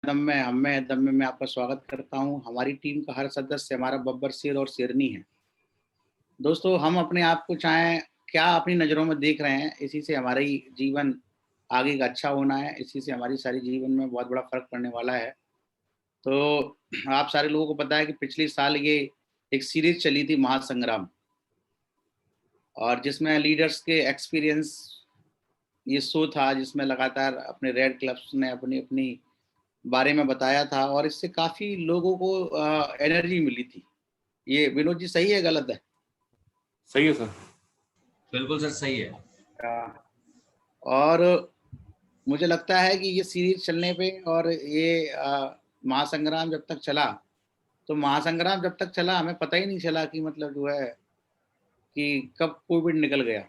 दम में मैं आपका स्वागत करता हूं। हमारी टीम का हर सदस्य हमारा बब्बर शेर और शेरनी है। दोस्तों, हम अपने आप को चाहे क्या अपनी नज़रों में देख रहे हैं, इसी से हमारा ही जीवन आगे का अच्छा होना है, इसी से हमारी सारी जीवन में बहुत बड़ा फ़र्क पड़ने वाला है। तो आप सारे लोगों को पता है कि पिछले साल ये एक सीरीज़ चली थी महासंग्राम, और जिसमें लीडर्स के एक्सपीरियंस ये शो था, जिसमें लगातार अपने रेड क्लब्स ने अपनी-अपनी बारे में बताया था, और इससे काफ़ी लोगों को एनर्जी मिली थी। ये विनोद जी सही है, गलत है? सही है सर। बिल्कुल सर, सही है। और मुझे लगता है कि ये सीरीज़ चलने पे और ये महासंग्राम जब तक चला, तो महासंग्राम जब तक चला हमें पता ही नहीं चला कि मतलब जो है कि कब कोविड निकल गया।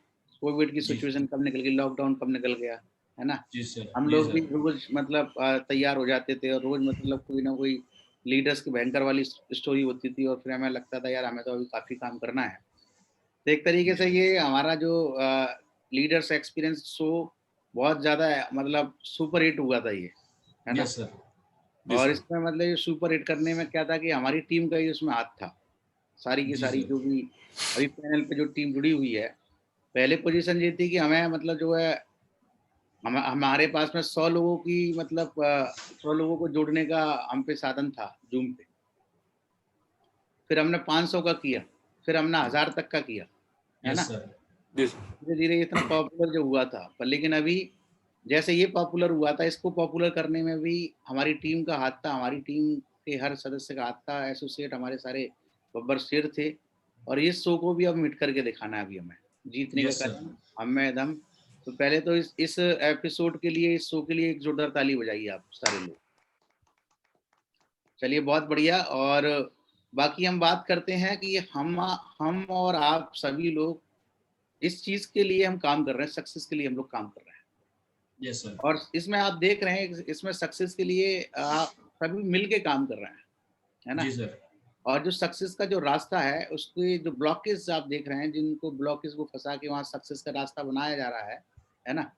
कोविड की जी, सिचुएशन कब निकल गई, लॉकडाउन कब निकल गया, है ना? जी सर, हम जी लोग भी सर। रोज़ मतलब तैयार हो जाते थे, और रोज़ मतलब कोई ना कोई लीडर्स की भयंकर वाली स्टोरी होती थी, और फिर हमें लगता था यार हमें तो अभी काफ़ी काम करना है। तो एक तरीके से जी, ये हमारा जो लीडर्स एक्सपीरियंस शो बहुत ज़्यादा मतलब सुपर हिट हुआ था ये, है ना? Yes sir. जी और सर। इसमें मतलब ये सुपर हिट करने में क्या था कि हमारी टीम का ही उसमें हाथ था। सारी की जी सारी सर। जो भी अभी पैनल पे जो टीम जुड़ी हुई है, पहले पोजीशन ये थी कि हमें मतलब जो है हमारे पास में 100 लोगों की मतलब 100 लोगों को जोड़ने का हम पे साधन था ज़ूम पे। फिर हमने 500 का किया, फिर हमने 1000 तक का किया, है यस ना? सर। जी सर। धीरे-धीरे इतना पॉपुलर जो हुआ था, पर लेकिन अभी जैसे ये पॉपुलर हुआ था, इसको पॉपुलर करने में भी हमारी टीम का हाथ था, हमारी टीम के हर सदस्य का हाथ था, एसोसिएट हमारे सारे बब्बर शेर थे, और इस शो को भी अब मिट करके दिखाना है अभी हमें। जीतने का यस सर। कदम, हम में दम। तो पहले तो इस एपिसोड के लिए, इस शो के लिए एक जोरदार ताली बजाइए आप सारे लोग। चलिए, बहुत बढ़िया। और बाकी हम बात करते हैं कि हम और आप सभी लोग इस चीज़ के लिए हम काम कर रहे हैं, सक्सेस के लिए हम लोग काम कर रहे हैं। Yes sir. और इसमें आप देख रहे हैं, इसमें सक्सेस के लिए आप सभी मिल के काम कर रहे हैं, है ना? जी सर। और जो सक्सेस का जो रास्ता है, उसके जो ब्लॉकेज आप देख रहे हैं, जिनको ब्लॉकेज को फँसा के वहाँ सक्सेस का रास्ता बनाया जा रहा है ना?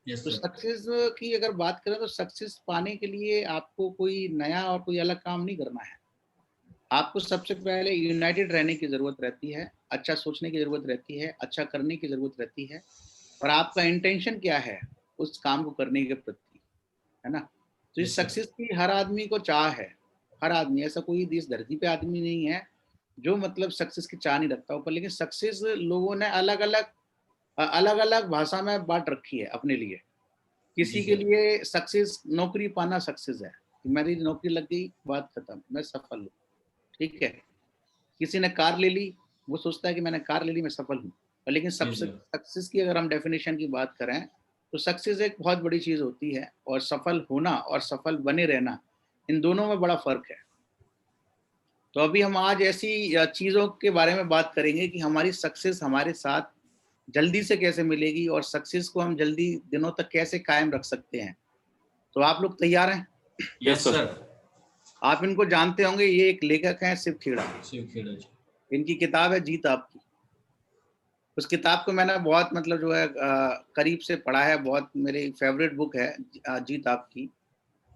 यस तो सर। सक्सेस की अगर बात करें, तो सक्सेस पाने के लिए आपको कोई नया और कोई अलग काम नहीं करना है। आपको सबसे पहले यूनाइटेड रहने की ज़रूरत रहती है, अच्छा सोचने की ज़रूरत रहती है, अच्छा करने की ज़रूरत रहती है, और आपका इंटेंशन क्या है उस काम को करने के प्रति, है ना? तो इस यस सर। सक्सेस की हर आदमी को चाह है, हर आदमी, ऐसा कोई इस धरती पे आदमी नहीं है जो मतलब सक्सेस की चाह नहीं रखता हो। पर लेकिन सक्सेस लोगों ने अलग-अलग भाषा में बाँट रखी है अपने लिए। जी किसी के सर। लिए सक्सेस नौकरी पाना सक्सेस है, कि मेरी नौकरी लग गई, बात खत्म, मैं सफल हूँ, ठीक है? किसी ने कार ले ली, वो सोचता है कि मैंने कार ले ली, मैं सफल हूँ। और लेकिन जी सबसे सर। सक्सेस की अगर हम डेफिनिशन की बात करें, तो सक्सेस एक बहुत बड़ी चीज़ होती है, और सफल होना और सफल बने रहना, इन दोनों में बड़ा फ़र्क है। तो अभी हम आज ऐसी चीज़ों के बारे में बात करेंगे कि हमारी सक्सेस हमारे साथ जल्दी से कैसे मिलेगी, और सक्सेस को हम जल्दी दिनों तक कैसे कायम रख सकते हैं। तो आप लोग तैयार हैं? Yes yes sir. सर। आप इनको जानते होंगे, ये एक लेखक हैं शिव खेड़ा। शिव खेड़ा जी। इनकी किताब है जीत आपकी। उस किताब को मैंने बहुत मतलब जो है करीब से पढ़ा है, बहुत मेरी फ़ेवरेट बुक है जीत आपकी,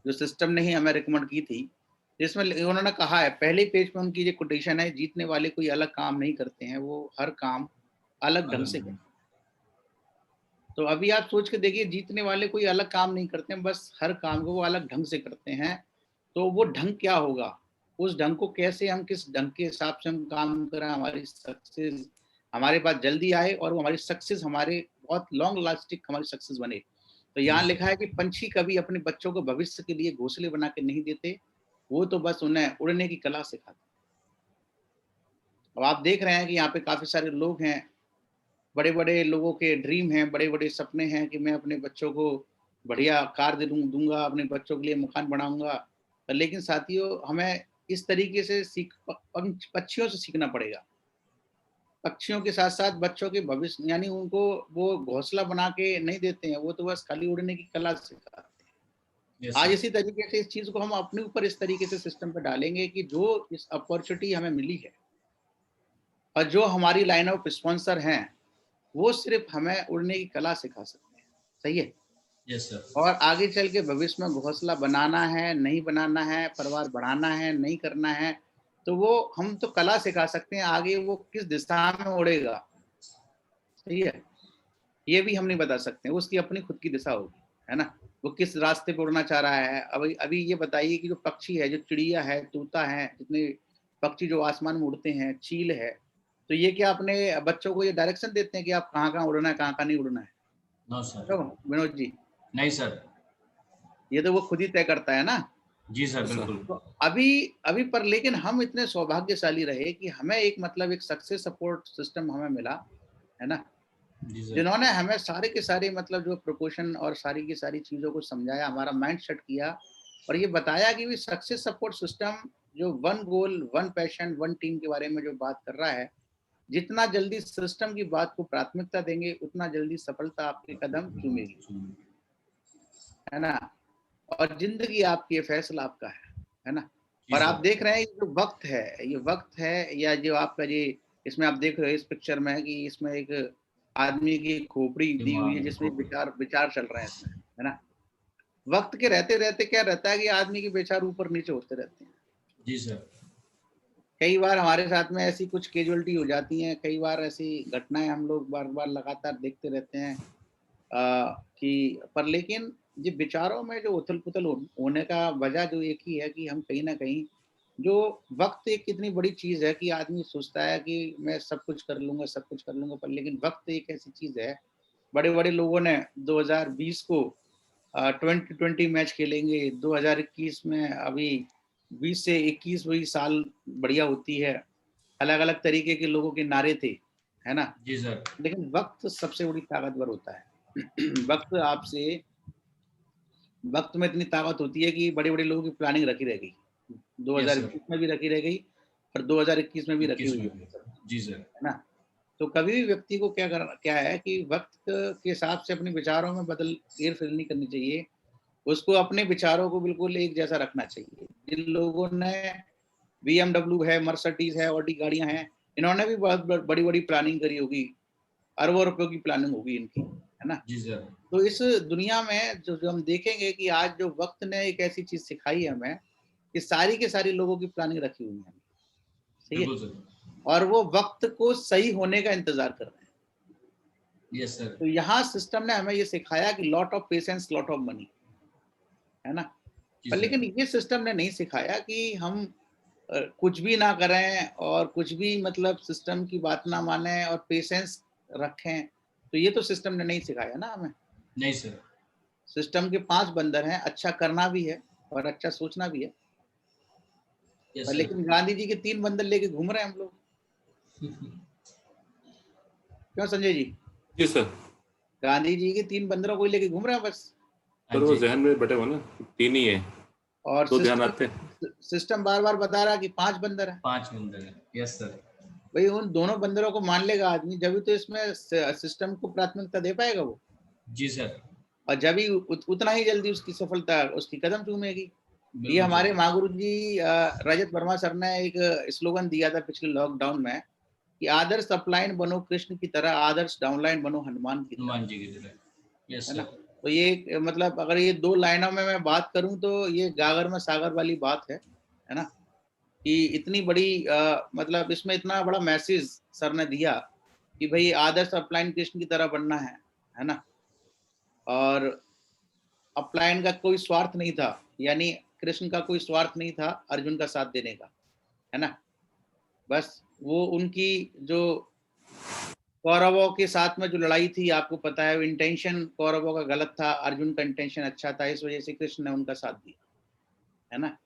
जो सिस्टम ने ही हमें रिकमेंड की थी। जिसमें उन्होंने कहा है, पहले पेज पे उनकी ये कोटेशन है, जीतने वाले कोई अलग काम नहीं करते हैं, वो हर काम अलग ढंग से करते हैं। अलग। तो अभी आप सोच के देखिए, जीतने वाले कोई अलग काम नहीं करते हैं, बस हर काम को वो अलग ढंग से करते हैं। तो वो ढंग क्या होगा? उस ढंग को कैसे हम किस ढंग के हिसाब से हम काम करें, हमारी सक्सेस हमारे पास जल्दी आए, और वो हमारी सक्सेस हमारे बहुत लॉन्ग लास्टिंग हमारी सक्सेस बने। तो जी यहाँ सर। लिखा है कि पंछी कभी अपने बच्चों को भविष्य के लिए घोंसले बना के नहीं देते, वो तो बस उन्हें उड़ने की कला सिखाते हैं। अब आप देख रहे हैं कि यहाँ पे काफ़ी सारे लोग हैं, बड़े-बड़े लोगों के ड्रीम हैं, बड़े-बड़े सपने हैं कि मैं अपने बच्चों को बढ़िया कार दे दूँगा, अपने बच्चों के लिए मकान बनाऊँगा। लेकिन साथियों, हमें इस तरीके से सीख प पंच पक्षियों से सीखना पड़ेगा। पक्षियों के साथ-साथ बच्चों के भविष्य, यानी उनको वो घोंसला बना के नहीं देते हैं, वो तो बस खाली उड़ने की कला सिखाते हैं। यस आज सर। इसी तरीके से इस चीज़ को हम अपने ऊपर इस तरीके से सिस्टम पे डालेंगे कि जो इस अपॉर्च्युनिटी हमें मिली है, और जो हमारी लाइन ऑफ स्पॉन्सर हैं, वो सिर्फ़ हमें उड़ने की कला सिखा सकते हैं। सही है? Yes sir. और आगे चल के भविष्य में घोंसला बनाना है, नहीं बनाना है, परिवार बढ़ाना है, नहीं करना है, तो वो हम तो कला सिखा सकते हैं, आगे वो किस दिशा में उड़ेगा, सही है? ये भी हम नहीं बता सकते, उसकी अपनी खुद की दिशा होगी, है ना? वो किस रास्ते पे उड़ना चाह रहा है। अभी अभी ये बताइए कि जो पक्षी है, जो चिड़िया है, तोता है, जितने पक्षी जो आसमान में उड़ते हैं, चील है, तो ये क्या अपने बच्चों को ये डायरेक्शन देते हैं कि आप कहाँ-कहाँ उड़ना है, कहाँ-कहाँ नहीं उड़ना है? No sir. क्यों विनोद जी? नहीं सर। ये तो वो खुद ही तय करता है ना। जी सर, यस सर। बिल्कुल। तो अभी अभी पर लेकिन हम इतने सौभाग्यशाली रहे कि हमें एक मतलब एक सक्सेस सपोर्ट सिस्टम हमें मिला, है ना? जी सर। जिन्होंने हमें सारे के सारे मतलब जो प्रिपरेशन और सारी की सारी चीज़ों को समझाया, हमारा माइंड सेट किया और ये बताया कि भी सक्सेस सपोर्ट सिस्टम जो one goal, one passion, one team के बारे में जो बात कर रहा है, जितना जल्दी सिस्टम की बात को प्राथमिकता देंगे, उतना जल्दी सफलता आपके कदम चूमेगी, है ना? और ज़िंदगी आपकी है, फैसला आपका है ना? जी और आप सर। देख रहे हैं ये वक़्त है या जो आपका ये इसमें आप देख रहे हो इस पिक्चर में कि इसमें एक आदमी की खोपड़ी दी हुई है दिमाग जिसमें को। विचार विचार चल रहे हैं इसमें, है ना? वक़्त के रहते-रहते क्या रहता है कि आदमी के विचार ऊपर-नीचे होते रहते हैं। जी सर। कई बार हमारे साथ में ऐसी कुछ कैज़ुअल्टी हो जाती हैं, कई बार ऐसी घटनाएँ हम लोग बार-बार लगातार देखते रहते हैं कि पर लेकिन ये विचारों में जो उथल-पुथल होने का वजह जो एक ही है कि हम कहीं न कहीं जो वक़्त एक इतनी बड़ी चीज़ है कि आदमी सोचता है कि मैं सब कुछ कर लूँगा, सब कुछ कर लूँगा पर लेकिन वक़्त एक ऐसी चीज़ है, बड़े-बड़े लोगों ने 2020 को 2020 मैच खेलेंगे, 2021 में अभी 20 से 21 वही साल बढ़िया होती है। अलग-अलग तरीके के लोगों के नारे थे, है ना? जी सर। लेकिन वक़्त सबसे बड़ी ताकतवर होता है। वक़्त आपसे वक़्त में इतनी ताकत होती है कि बड़े-बड़े लोगों की प्लानिंग रखी रह गई। Yes sir. 2020 में भी रखी रह गई और 2021 में भी रखी 21 हुई में है, भी। है जी सर। ना? तो कभी भी व्यक्ति को क्या है कि वक़्त के हिसाब से अपने विचारों में हेर-फेर नहीं करनी चाहिए। उसको अपने विचारों को बिल्कुल एक जैसा रखना चाहिए। जिन लोगों ने बीएमडब्ल्यू है, मर्सिडीज़ है, ऑडी गाड़ियाँ हैं, इन्होंने भी बहुत बड़ी-बड़ी प्लानिंग करी होगी, अरबों रुपयों की प्लानिंग होगी इनकी, है ना? जी सर। तो इस दुनिया में जो जो हम देखेंगे कि आज जो वक़्त ने एक ऐसी चीज़ सिखाई है हमें, कि सारी की सारी लोगों की प्लानिंग रखी हुई है, सही है? बिल्कुल सर। और वो वक़्त को सही होने का इंतज़ार कर रहे हैं। Yes sir. तो यहाँ सिस्टम ने हमें ये सिखाया कि lot of patience, lot of money, है ना? जी पर सर। लेकिन ये सिस्टम ने नहीं सिखाया कि हम कुछ भी ना करें और कुछ भी मतलब सिस्टम की बात ना मानें और पेशेंस रखें। तो ये तो सिस्टम ने नहीं सिखाया ना हमें। नहीं सर। सिस्टम के 5 बंदर हैं, अच्छा करना भी है और अच्छा सोचना भी है। यस पर सर। लेकिन गांधी जी के 3 बंदर लेके घूम रहे हैं हम लोग। क्यों संजय जी? जी सर। गांधी जी के 3 बंदरों को ही लेके घूम रहे हैं बस। हाँ सर वो जी। ज़हन में बैठे हुए ना, 3 ही है, और 2 ध्यान आते हैं। सिस्टम बार-बार बता रहा है कि 5 बंदर हैं। 5 बंदर हैं। Yes sir. भई उन दोनों बंदरों को मान लेगा आदमी, जभी तो इसमें सिस्टम को प्राथमिकता दे पाएगा वो। जी सर। और जब ही उतना ही जल्दी उसकी सफलता उसकी कदम चूमेगी। ये बिल्कुल हमारे सर। महागुरु जी रजत वर्मा सर ने एक स्लोगन दिया था पिछले लॉकडाउन में कि आदर्श अपलाइन बनो कृष्ण की तरह, आदर्श डाउनलाइन बनो हनुमान की तरह, हनुमान जी की तरह। यस है ना? सर। तो ये मतलब अगर ये 2 लाइनों में मैं बात करूँ तो ये गागर में सागर वाली बात है ना? कि इतनी बड़ी मतलब इसमें इतना बड़ा मैसेज सर ने दिया कि भई आदर्श अपलाइन कृष्ण की तरह बनना है ना? और अपलायन का कोई स्वार्थ नहीं था, यानी कृष्ण का कोई स्वार्थ नहीं था अर्जुन का साथ देने का, है ना? बस वो उनकी जो कौरवों के साथ में जो लड़ाई थी आपको पता है इंटेंशन कौरवों का गलत था, अर्जुन का इंटेंशन अच्छा था, इस वजह से कृष्ण ने उनका साथ दिया, है ना?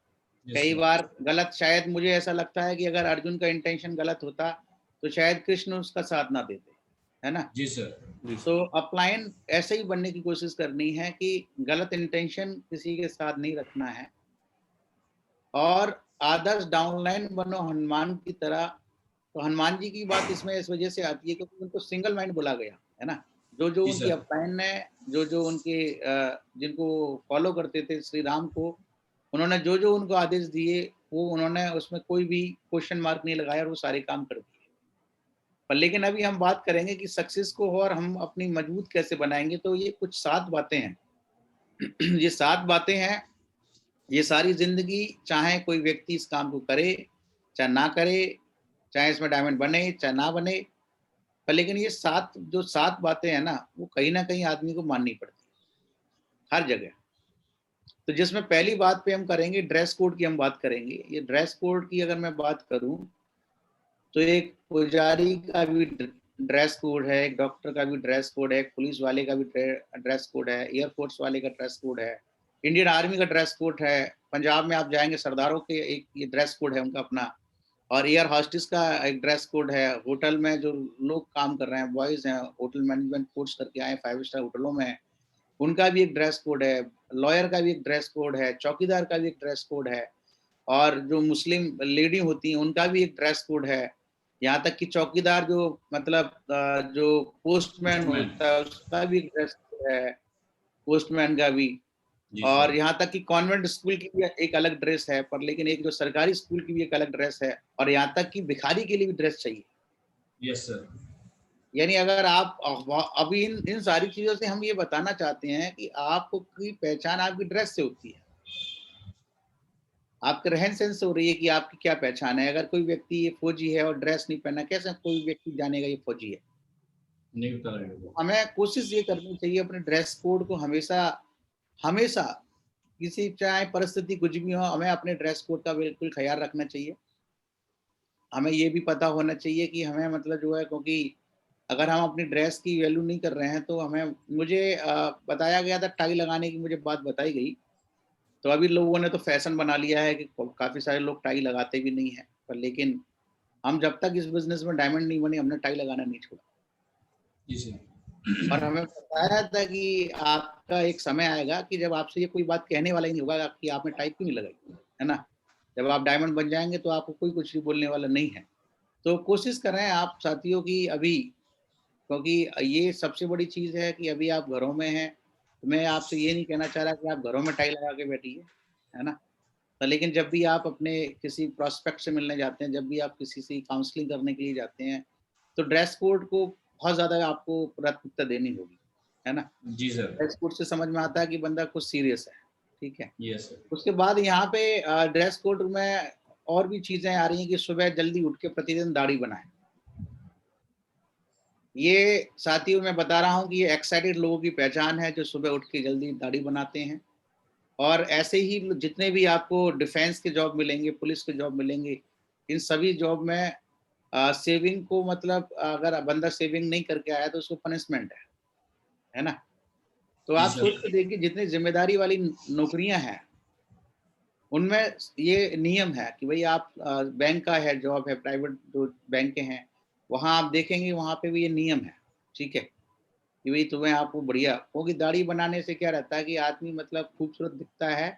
यस कई सर। बार गलत शायद मुझे ऐसा लगता है कि अगर अर्जुन का इंटेंशन गलत होता, तो शायद कृष्ण उसका साथ ना देते, है ना? जी सर। जी तो सर। अपलाइन ऐसे ही बनने की कोशिश करनी है कि गलत इंटेंशन किसी के साथ नहीं रखना है और आदर्श डाउनलाइन बनो हनुमान की तरह। तो हनुमान जी की बात इसमें इस वजह से आती है क्योंकि उनको सिंगल माइंड बोला गया, है ना? जो जी उनकी सर। अपलाइन ने जो उनके जिनको फॉलो करते थे श्री राम को, उन्होंने जो उनको आदेश दिए, वो उन्होंने उसमें कोई भी क्वेश्चन मार्क नहीं लगाया और वो सारे काम कर दिए। पर लेकिन अभी हम बात करेंगे कि सक्सेस को और हम अपनी मजबूत कैसे बनाएँगे, तो ये कुछ 7 बातें हैं, ये 7 बातें हैं, ये सारी ज़िंदगी चाहे कोई व्यक्ति इस काम को करे, चाहे ना करे, चाहे इसमें डायमंड बने, चाहे ना बने, पर लेकिन ये 7 बातें हैं ना, वो कहीं न कहीं आदमी को माननी पड़ती है, हर जगह। तो जिसमें पहली बात पे हम करेंगे ड्रेस कोड की हम बात करेंगे। ये ड्रेस कोड की अगर मैं बात करूँ, तो एक पुजारी का भी ड्रेस कोड है, एक डॉक्टर का भी ड्रेस कोड है, एक पुलिस वाले का भी ड्रेस कोड है, एयरफोर्स वाले का ड्रेस कोड है, इंडियन आर्मी का ड्रेस कोड है, पंजाब में आप जाएँगे सरदारों के एक ये ड्रेस कोड है उनका अपना, और एयर होस्टेस का एक ड्रेस कोड है, होटल में जो लोग काम कर रहे हैं, बॉयज़ हैं, होटल मैनेजमेंट कोर्स करके आए हैं 5 स्टार होटलों में, उनका भी एक ड्रेस कोड है, लॉयर का भी एक ड्रेस कोड है, चौकीदार का भी एक ड्रेस कोड है, और जो मुस्लिम लेडी होती हैं उनका भी एक ड्रेस कोड है। यहाँ तक कि चौकीदार जो मतलब जो पोस्टमैन पोस्टमैन। होता है उसका भी एक ड्रेस कोड है, पोस्टमैन का भी। जी और सर। यहाँ तक कि कॉन्वेंट स्कूल की भी एक अलग ड्रेस है, पर लेकिन एक जो सरकारी स्कूल की भी एक अलग ड्रेस है, और यहाँ तक कि भिखारी के लिए भी ड्रेस चाहिए। Yes sir. यानी अगर आप अभी इन इन सारी चीज़ों से हम ये बताना चाहते हैं कि आपको की पहचान आपकी ड्रेस से होती है। आपके रहन-सहन से हो रही है कि आपकी क्या पहचान है। अगर कोई व्यक्ति ये फौजी है और ड्रेस नहीं पहना, कैसे कोई व्यक्ति जानेगा ये फौजी है? नहीं पता लगेगा। हमें कोशिश ये करनी चाहिए अपने ड्रेस कोड को हमेशा हमेशा किसी चाहे परिस्थिति कुछ भी हो, हमें अपने ड्रेस कोड का बिल्कुल ख़्याल रखना चाहिए। हमें ये भी पता होना चाहिए कि हमें मतलब जो है, क्योंकि अगर हम अपनी ड्रेस की वैल्यू नहीं कर रहे हैं तो हमें मुझे बताया गया था टाई लगाने की मुझे बात बताई गई। तो अभी लोगों ने तो फैशन बना लिया है कि काफ़ी सारे लोग टाई लगाते भी नहीं हैं। पर लेकिन हम जब तक इस बिज़नेस में डायमंड नहीं बने, हमने टाई लगाना नहीं छोड़ा। जी सर। और हमें बताया था कि आपका एक समय आएगा कि जब आपसे ये कोई बात कहने वाला ही नहीं होगा कि आपने टाई क्यों नहीं लगाई, है ना? जब आप डायमंड बन जाएँगे तो आपको कोई कुछ भी बोलने वाला नहीं है। तो कोशिश करें आप साथियों की अभी, क्योंकि ये सबसे बड़ी चीज़ है कि अभी आप घरों में हैं, तो मैं आपसे ये नहीं कहना चाह रहा कि आप घरों में टाई लगा के बैठिए, है ना? लेकिन जब भी आप अपने किसी प्रोस्पेक्ट से मिलने जाते हैं, जब भी आप किसी से काउंसलिंग करने के लिए जाते हैं, तो ड्रेस कोड को बहुत ज़्यादा आपको प्राथमिकता देनी होगी, है ना? जी सर। ड्रेस कोड से समझ में आता है कि बंदा कुछ सीरियस है, ठीक है? Yes sir. उसके बाद यहाँ पे ड्रेस कोड में और भी चीज़ें आ रही हैं कि सुबह जल्दी उठ के प्रतिदिन दाढ़ी बनाएँ। ये साथियों मैं बता रहा हूँ कि ये एक्साइटेड लोगों की पहचान है जो सुबह उठ के जल्दी दाढ़ी बनाते हैं। और ऐसे ही जितने भी आपको डिफेंस के जॉब मिलेंगे, पुलिस के जॉब मिलेंगे, इन सभी जॉब में सेविंग को मतलब अगर बंदा सेविंग नहीं करके आया तो उसको पनिशमेंट है ना? तो जी आप सर। सोच के देखिए जितनी ज़िम्मेदारी वाली नौकरियाँ हैं, उनमें ये नियम है कि भई आप बैंक का है जॉब है, प्राइवेट जो बैंकें हैं, वहाँ आप देखेंगे वहाँ पे भी ये नियम है, ठीक है? कि भई तुम्हें आपको बढ़िया, क्योंकि दाढ़ी बनाने से क्या रहता है कि आदमी मतलब खूबसूरत दिखता है,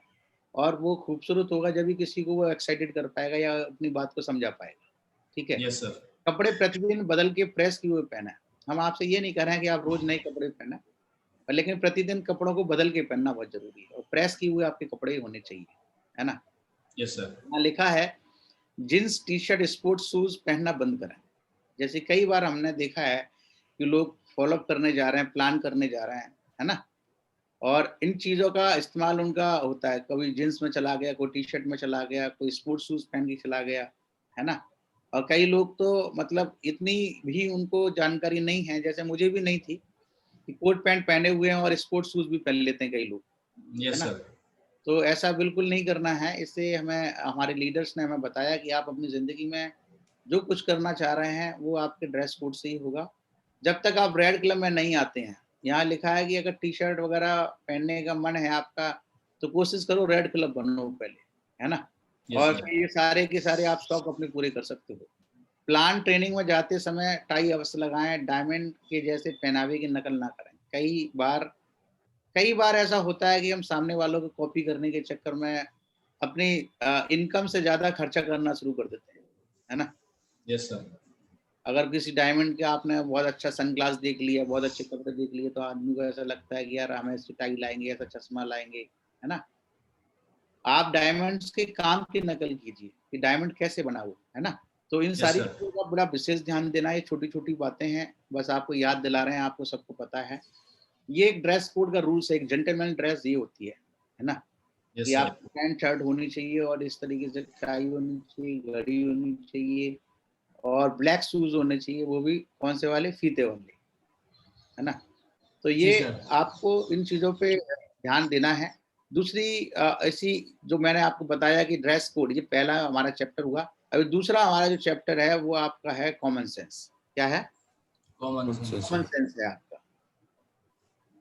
और वो खूबसूरत होगा जब भी किसी को वो एक्साइटेड कर पाएगा या अपनी बात को समझा पाएगा, ठीक है? Yes sir. कपड़े प्रतिदिन बदल के प्रेस किए हुए पहना है। हम आपसे ये नहीं कह रहे हैं कि आप रोज़ नए कपड़े पहनें, पर लेकिन प्रतिदिन कपड़ों को बदल के पहनना बहुत ज़रूरी है और प्रेस किए हुए आपके कपड़े होने चाहिए, है ना? Yes sir. यहाँ लिखा है जीन्स, टी-शर्ट, स्पोर्ट्स शूज़ पहनना बंद करें। जैसे कई बार हमने देखा है कि लोग फ़ॉलो अप करने जा रहे हैं, प्लान करने जा रहे हैं, है ना? और इन चीज़ों का इस्तेमाल उनका होता है, कभी जीन्स में चला गया, कोई टी-शर्ट में चला गया, कोई स्पोर्ट्स शूज़ पहन के चला गया, है ना? और कई लोग तो मतलब इतनी भी उनको जानकारी नहीं है, जैसे मुझे भी नहीं थी कि कोट पैंट पहने हुए हैं और स्पोर्ट्स शूज़ भी पहन लेते हैं कई लोग, है यस ना? सर। तो ऐसा बिल्कुल नहीं करना है, इससे हमें हमारे लीडर्स ने हमें बताया कि आप अपनी ज़िंदगी में जो कुछ करना चाह रहे हैं, वो आपके ड्रेस कोड से ही होगा। जब तक आप रेड क्लब में नहीं आते हैं, यहाँ लिखा है कि अगर टी-शर्ट वगैरह पहनने का मन है आपका, तो कोशिश करो रेड क्लब बनो पहले, है ना? यस और सर। फिर ये सारे के सारे आप शौक अपने पूरे कर सकते हो। प्लान ट्रेनिंग में जाते समय टाई अवश्य लगाएँ, डायमंड के जैसे पहनावे की नकल ना करें। कई बार ऐसा होता है कि हम सामने वालों को कॉपी करने के चक्कर में अपनी इनकम से ज़्यादा खर्चा करना शुरू कर देते हैं, है ना? Yes sir. अगर किसी डायमंड के आपने बहुत अच्छा सनग्लास देख लिया, बहुत अच्छे कपड़े देख लिए, तो आदमी को ऐसा लगता है कि यार हम ऐसी टाई लाएँगे, ऐसा चश्मा लाएँगे, है ना? आप डायमंड्स के काम की नकल कीजिए कि डायमंड कैसे बना हुआ है ना? तो इन यस सारी सर। चीज़ों का बड़ा विशेष ध्यान देना, ये छोटी-छोटी बातें हैं, बस आपको याद दिला रहे हैं, आपको सबको पता है। ये एक ड्रेस कोड का रूल्स है, एक जेंटलमैन ड्रेस ये होती है ना, यस कि सर। आप पैंट शर्ट होनी चाहिए और इस तरीके से टाई होनी चाहिए, घड़ी होनी चाहिए और ब्लैक शूज होने चाहिए, वो भी कौन से वाले, फीते वाले, है ना। तो जी ये सर। आपको इन चीज़ों पे ध्यान देना है। दूसरी ऐसी जो मैंने आपको बताया कि ड्रेस कोड, ये पहला हमारा चैप्टर हुआ। अभी दूसरा हमारा जो चैप्टर है वो आपका है कॉमन सेंस। क्या है? कॉमन अच्छा सेंस। कॉमन अच्छा। सेंस है आपका।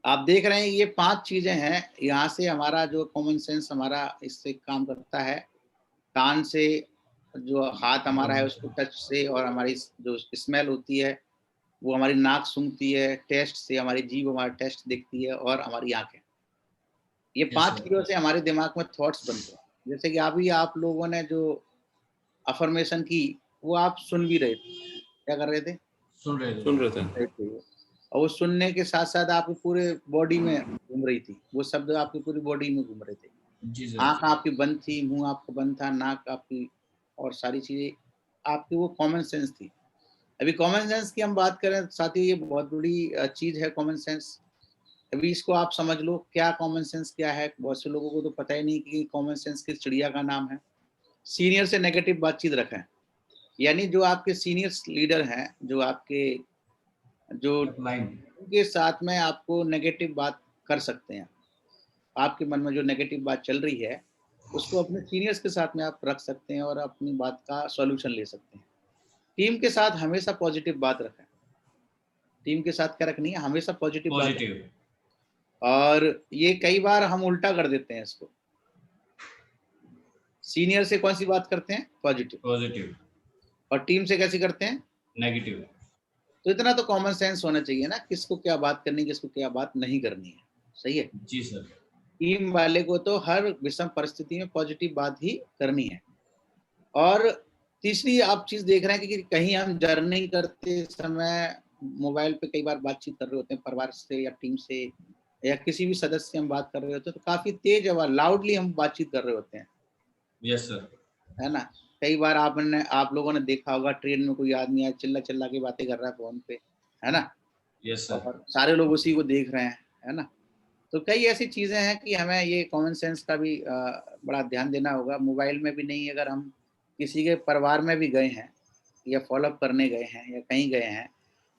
आप देख रहे हैं ये 5 चीज़ें हैं, यहाँ से हमारा जो कॉमन सेंस हमारा इससे काम करता है। कान से, जो हाथ हमारा है उसको टच से, और हमारी जो स्मेल होती है वो हमारी नाक सूंघती है, टेस्ट से हमारी जीभ हमारा टेस्ट देखती है, और हमारी आँखें। ये यस 5 सर। चीज़ों से हमारे दिमाग में थॉट्स बनते हैं। जैसे कि अभी आप लोगों ने जो अफ़र्मेशन की, वो आप सुन भी रहे थे। क्या कर रहे थे? सुन रहे सुन थे। रहे थे। सुन रहे थे वो। और वो सुनने के साथ-साथ आपकी पूरे बॉडी में घूम रही थी। वो शब्द आपकी पूरी बॉडी में घूम रहे थे। जी सर। आँख आपकी बंद थी, मुँह आपका बंद था, नाक आपकी, और सारी चीज़ें आपकी वो कॉमन सेंस थी। अभी कॉमन सेंस की हम बात करें साथियों, ये बहुत बड़ी चीज़ है कॉमन सेंस। अभी इसको आप समझ लो, क्या कॉमन सेंस क्या है? बहुत से लोगों को तो पता ही नहीं कि कॉमन सेंस किस चिड़िया का नाम है। सीनियर से नेगेटिव बातचीत रखें, यानी जो आपके सीनियर्स लीडर हैं, जो आपके जो अपलाइन। उनके साथ में आपको नेगेटिव बात कर सकते हैं। आपके मन में जो नेगेटिव बात चल रही है, उसको अपने सीनियर्स के साथ में आप रख सकते हैं और अपनी बात का सॉल्यूशन ले सकते हैं। टीम के साथ हमेशा पॉजिटिव बात रखें। टीम के साथ क्या रखनी है? हमेशा पॉजिटिव बात रखें। पॉजिटिव। और ये कई बार हम उल्टा कर देते हैं इसको। सीनियर से कौन सी बात करते हैं? पॉजिटिव। पॉजिटिव। और टीम से कैसी करते हैं? नेगेटिव। तो इतना तो कॉमन सेंस होना चाहिए ना, किसको क्या बात करनी है, किसको क्या बात नहीं करनी है। सही है। जी सर। टीम वाले को तो हर विषम परिस्थिति में पॉजिटिव बात ही करनी है। और तीसरी आप चीज़ देख रहे हैं कि कहीं हम जर्नी करते समय मोबाइल पे कई बार बातचीत कर रहे होते हैं परिवार से या टीम से, या किसी भी सदस्य से हम बात कर रहे होते हैं, तो काफ़ी तेज़ आवाज़ लाउडली हम बातचीत कर रहे होते हैं, यस सर। है ना? कई बार आप लोगों ने देखा होगा, ट्रेन में कोई आदमी है चिल्ला-चिल्ला के बातें कर रहा है फ़ोन पे, है ना? Yes sir. और सारे लोग उसी को देख रहे हैं, है ना? तो कई ऐसी चीज़ें हैं कि हमें ये कॉमन सेंस का भी बड़ा ध्यान देना होगा। मोबाइल में भी नहीं, अगर हम किसी के परिवार में भी गए हैं या फ़ॉलो-अप करने गए हैं या कहीं गए हैं,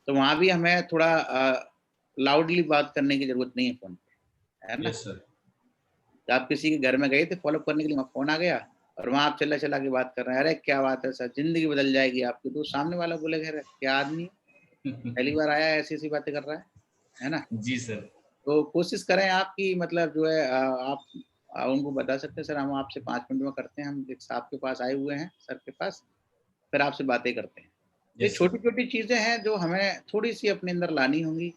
तो वहाँ भी हमें थोड़ा लाउडली बात करने की ज़रूरत नहीं है फ़ोन पे, है ना? Yes sir. तो आप किसी के घर में गए थे फ़ॉलो-अप करने के लिए, वहाँ फ़ोन आ गया और वहाँ आप चिल्ला-चिल्ला के बात कर रहे हैं, "अरे! क्या बात है सर, ज़िंदगी बदल जाएगी आपकी।" तो सामने वाला बोलेगा, "अरे! क्या आदमी है, पहली बार आया है, ऐसी-ऐसी बातें कर रहा है ना?" जी सर। तो कोशिश करें आप कि मतलब जो है आप उनको बता सकते हैं, "सर, हम आपसे 5 मिनट में करते हैं, हम एक साहब के पास आए हुए हैं, सर के पास, फिर आपसे बातें करते हैं।" ये यस सर। छोटी-छोटी चीज़ें हैं जो हमें थोड़ी-सी अपने अंदर लानी होंगी।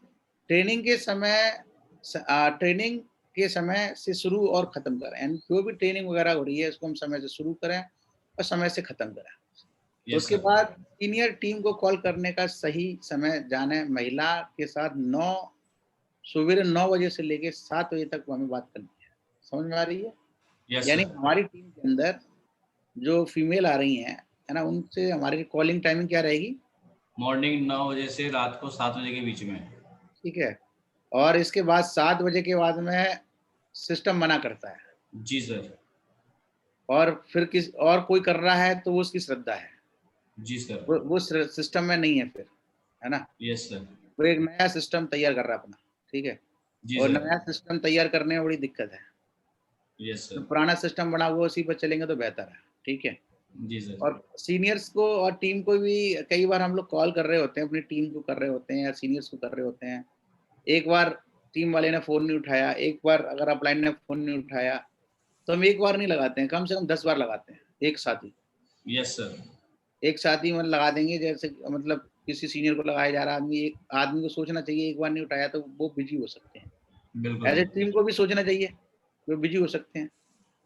ट्रेनिंग के समय ट्रेनिंग के समय से शुरू और ख़त्म करें, यानी जो भी ट्रेनिंग वगैरह हो रही है, इसको हम समय से शुरू करें और समय से ख़त्म करें। यस उसके सर। बाद सीनियर टीम को कॉल करने का सही समय जानें, महिला के साथ 9 सवेरे 9 बजे से लेके 7 बजे तक हमें बात करनी है। समझ में आ रही है? यस यानी सर। हमारी टीम के अंदर जो फीमेल आ रही हैं, है ना? उनसे हमारी कॉलिंग टाइमिंग क्या रहेगी? मॉर्निंग 9 बजे से रात को 7 बजे के बीच में। ठीक है? और इसके बाद 7 बजे के बाद में सिस्टम मना करता है, जी सर। और फिर किस और कोई कर रहा है तो वो उसकी श्रद्धा है। जी सर। वो सिस्टम में नहीं है फिर, है ना? Yes sir. वो एक नया सिस्टम तैयार कर रहा है अपना, ठीक है? जी और सर। नया सिस्टम तैयार करने में बड़ी दिक्कत है। यस जो सर। पुराना सिस्टम बना हुआ उसी पर चलेंगे तो बेहतर है, ठीक है? जी सर। और सीनियर्स को और टीम को भी कई बार हम लोग कॉल कर रहे होते हैं, अपनी टीम को कर रहे होते हैं या सीनियर्स को कर रहे होते हैं। एक बार टीम वाले ने फ़ोन नहीं उठाया, एक बार अगर अपलाइन ने फ़ोन नहीं उठाया, तो हम एक बार नहीं लगाते हैं, कम से कम 10 बार लगाते हैं, एक साथ ही। Yes sir. एक साथ ही मतलब लगा देंगे, जैसे मतलब किसी सीनियर को लगाया जा रहा है, एक आदमी को सोचना चाहिए, एक बार नहीं उठाया तो वो बिज़ी हो सकते हैं। बिल्कुल। ऐसे टीम को भी सोचना चाहिए, वो बिज़ी हो सकते हैं।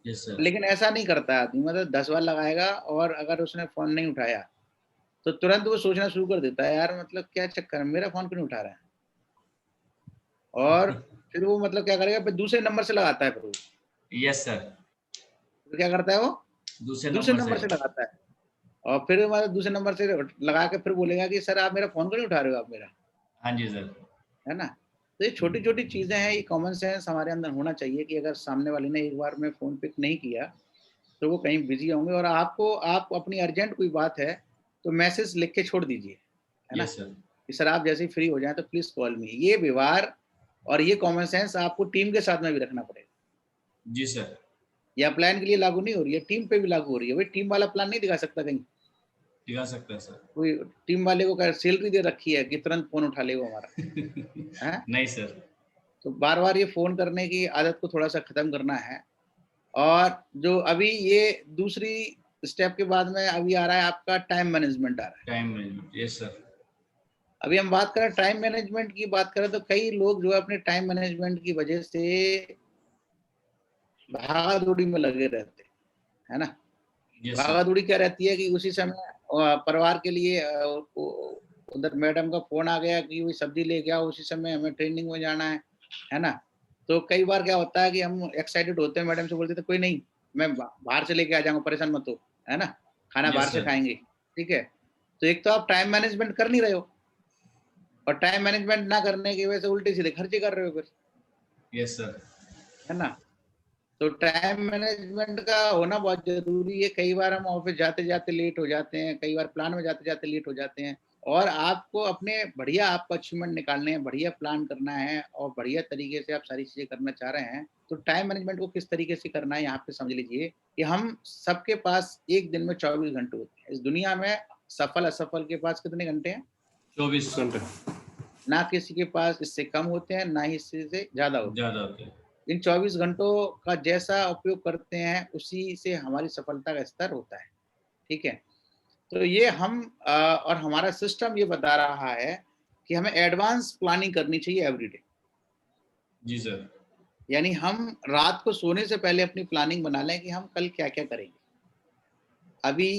Yes sir. लेकिन ऐसा नहीं करता है आदमी, मतलब 10 बार लगाएगा और अगर उसने फ़ोन नहीं उठाया, तो तुरंत वो सोचना शुरू कर देता है, यार मतलब क्या चक्कर है, मेरा फ़ोन क्यों नहीं उठा रहा है? और फिर वो मतलब क्या करेगा, फिर दूसरे नंबर से लगाता है फिर वो। Yes sir. फिर क्या करता है वो? दूसरे दूसरे नंबर से। नंबर से लगाता है और फिर मतलब दूसरे नंबर से लगा के फिर बोलेगा कि सर आप मेरा फ़ोन क्यों नहीं उठा रहे हो आप मेरा, हाँ जी सर। है ना? तो ये छोटी-छोटी चीज़ें हैं, ये कॉमन सेंस हमारे अंदर होना चाहिए कि अगर सामने वाले ने एक बार में फ़ोन पिक नहीं किया, तो वो कहीं बिज़ी होंगे और आप अपनी अर्जेंट कोई बात है, तो मैसेज लिख के छोड़ दीजिए, है ना? Yes sir. कि सर आप जैसे ही फ्री हो जाएँ तो प्लीज़ कॉल मी। ये व्यवहार और ये कॉमन सेंस आपको टीम के साथ में भी रखना पड़ेगा। जी सर। या प्लान के लिए लागू नहीं हो रही है, टीम पे भी लागू हो रही है। भाई टीम वाला प्लान नहीं दिखा सकता कहीं। दिखा सकता है सर। कोई टीम वाले को क्या सैलरी दे रखी है कि तुरंत फ़ोन उठा ले वो हमारा, हैं? नहीं सर। तो बार-बार ये फ़ोन करने की आदत को थोड़ा-सा खत्म करना है। और जो अभी ये दूसरी स्टेप के बाद में अभी आ रहा है आपका टाइम मैनेजमेंट आ रहा है। Time management, yes sir. अभी हम बात करें टाइम मैनेजमेंट की बात करें तो कई लोग जो है अपने टाइम मैनेजमेंट की वजह से भागा-दौड़ी में लगे रहते हैं, है ना? Yes sir. भागा-दौड़ी क्या रहती है कि उसी समय परिवार के लिए उ उधर मैडम का फ़ोन आ गया कि वही सब्ज़ी लेके आओ, उसी समय हमें ट्रेनिंग में जाना है ना? तो कई बार क्या होता है कि हम एक्साइटेड होते हैं, मैडम से बोलते थे कोई नहीं, मैं बाहर से लेके आ जाऊँगा, परेशान मत हो, है ना? खाना बाहर यस से सर। खाएँगे, ठीक है? तो एक तो आप टाइम मैनेजमेंट कर नहीं रहे हो और टाइम मैनेजमेंट ना करने की वजह से उल्टे-सीधे खर्चे कर रहे हो फिर, यस सर। है ना? तो टाइम मैनेजमेंट का होना बहुत ज़रूरी है। कई बार हम ऑफ़िस जाते-जाते लेट हो जाते हैं, कई बार प्लान में जाते-जाते लेट हो जाते हैं और आपको अपने बढ़िया आपको अचीवमेंट निकालने हैं, बढ़िया प्लान करना है और बढ़िया तरीके से आप सारी चीज़ें करना चाह रहे हैं, तो टाइम मैनेजमेंट को किस तरीके से करना है यहाँ पे समझ लीजिए कि हम सबके पास 1 दिन में 24 घंटे होते हैं। इस दुनिया में सफल-असफल के पास कितने घंटे हैं? 24 घंटे। ना किसी के पास इससे कम होते हैं, ना ही इससे से ज़्यादा होते हैं। ज़्यादा होते हैं। इन 24 घंटों का जैसा उपयोग करते हैं, उसी से हमारी सफलता का स्तर होता है, ठीक है? तो ये हम और हमारा सिस्टम ये बता रहा है कि हमें एडवांस प्लानिंग करनी चाहिए एवरीडे। जी सर। यानी हम रात को सोने से पहले अपनी प्लानिंग बना लें कि हम कल क्या-क्या करेंगे। अभी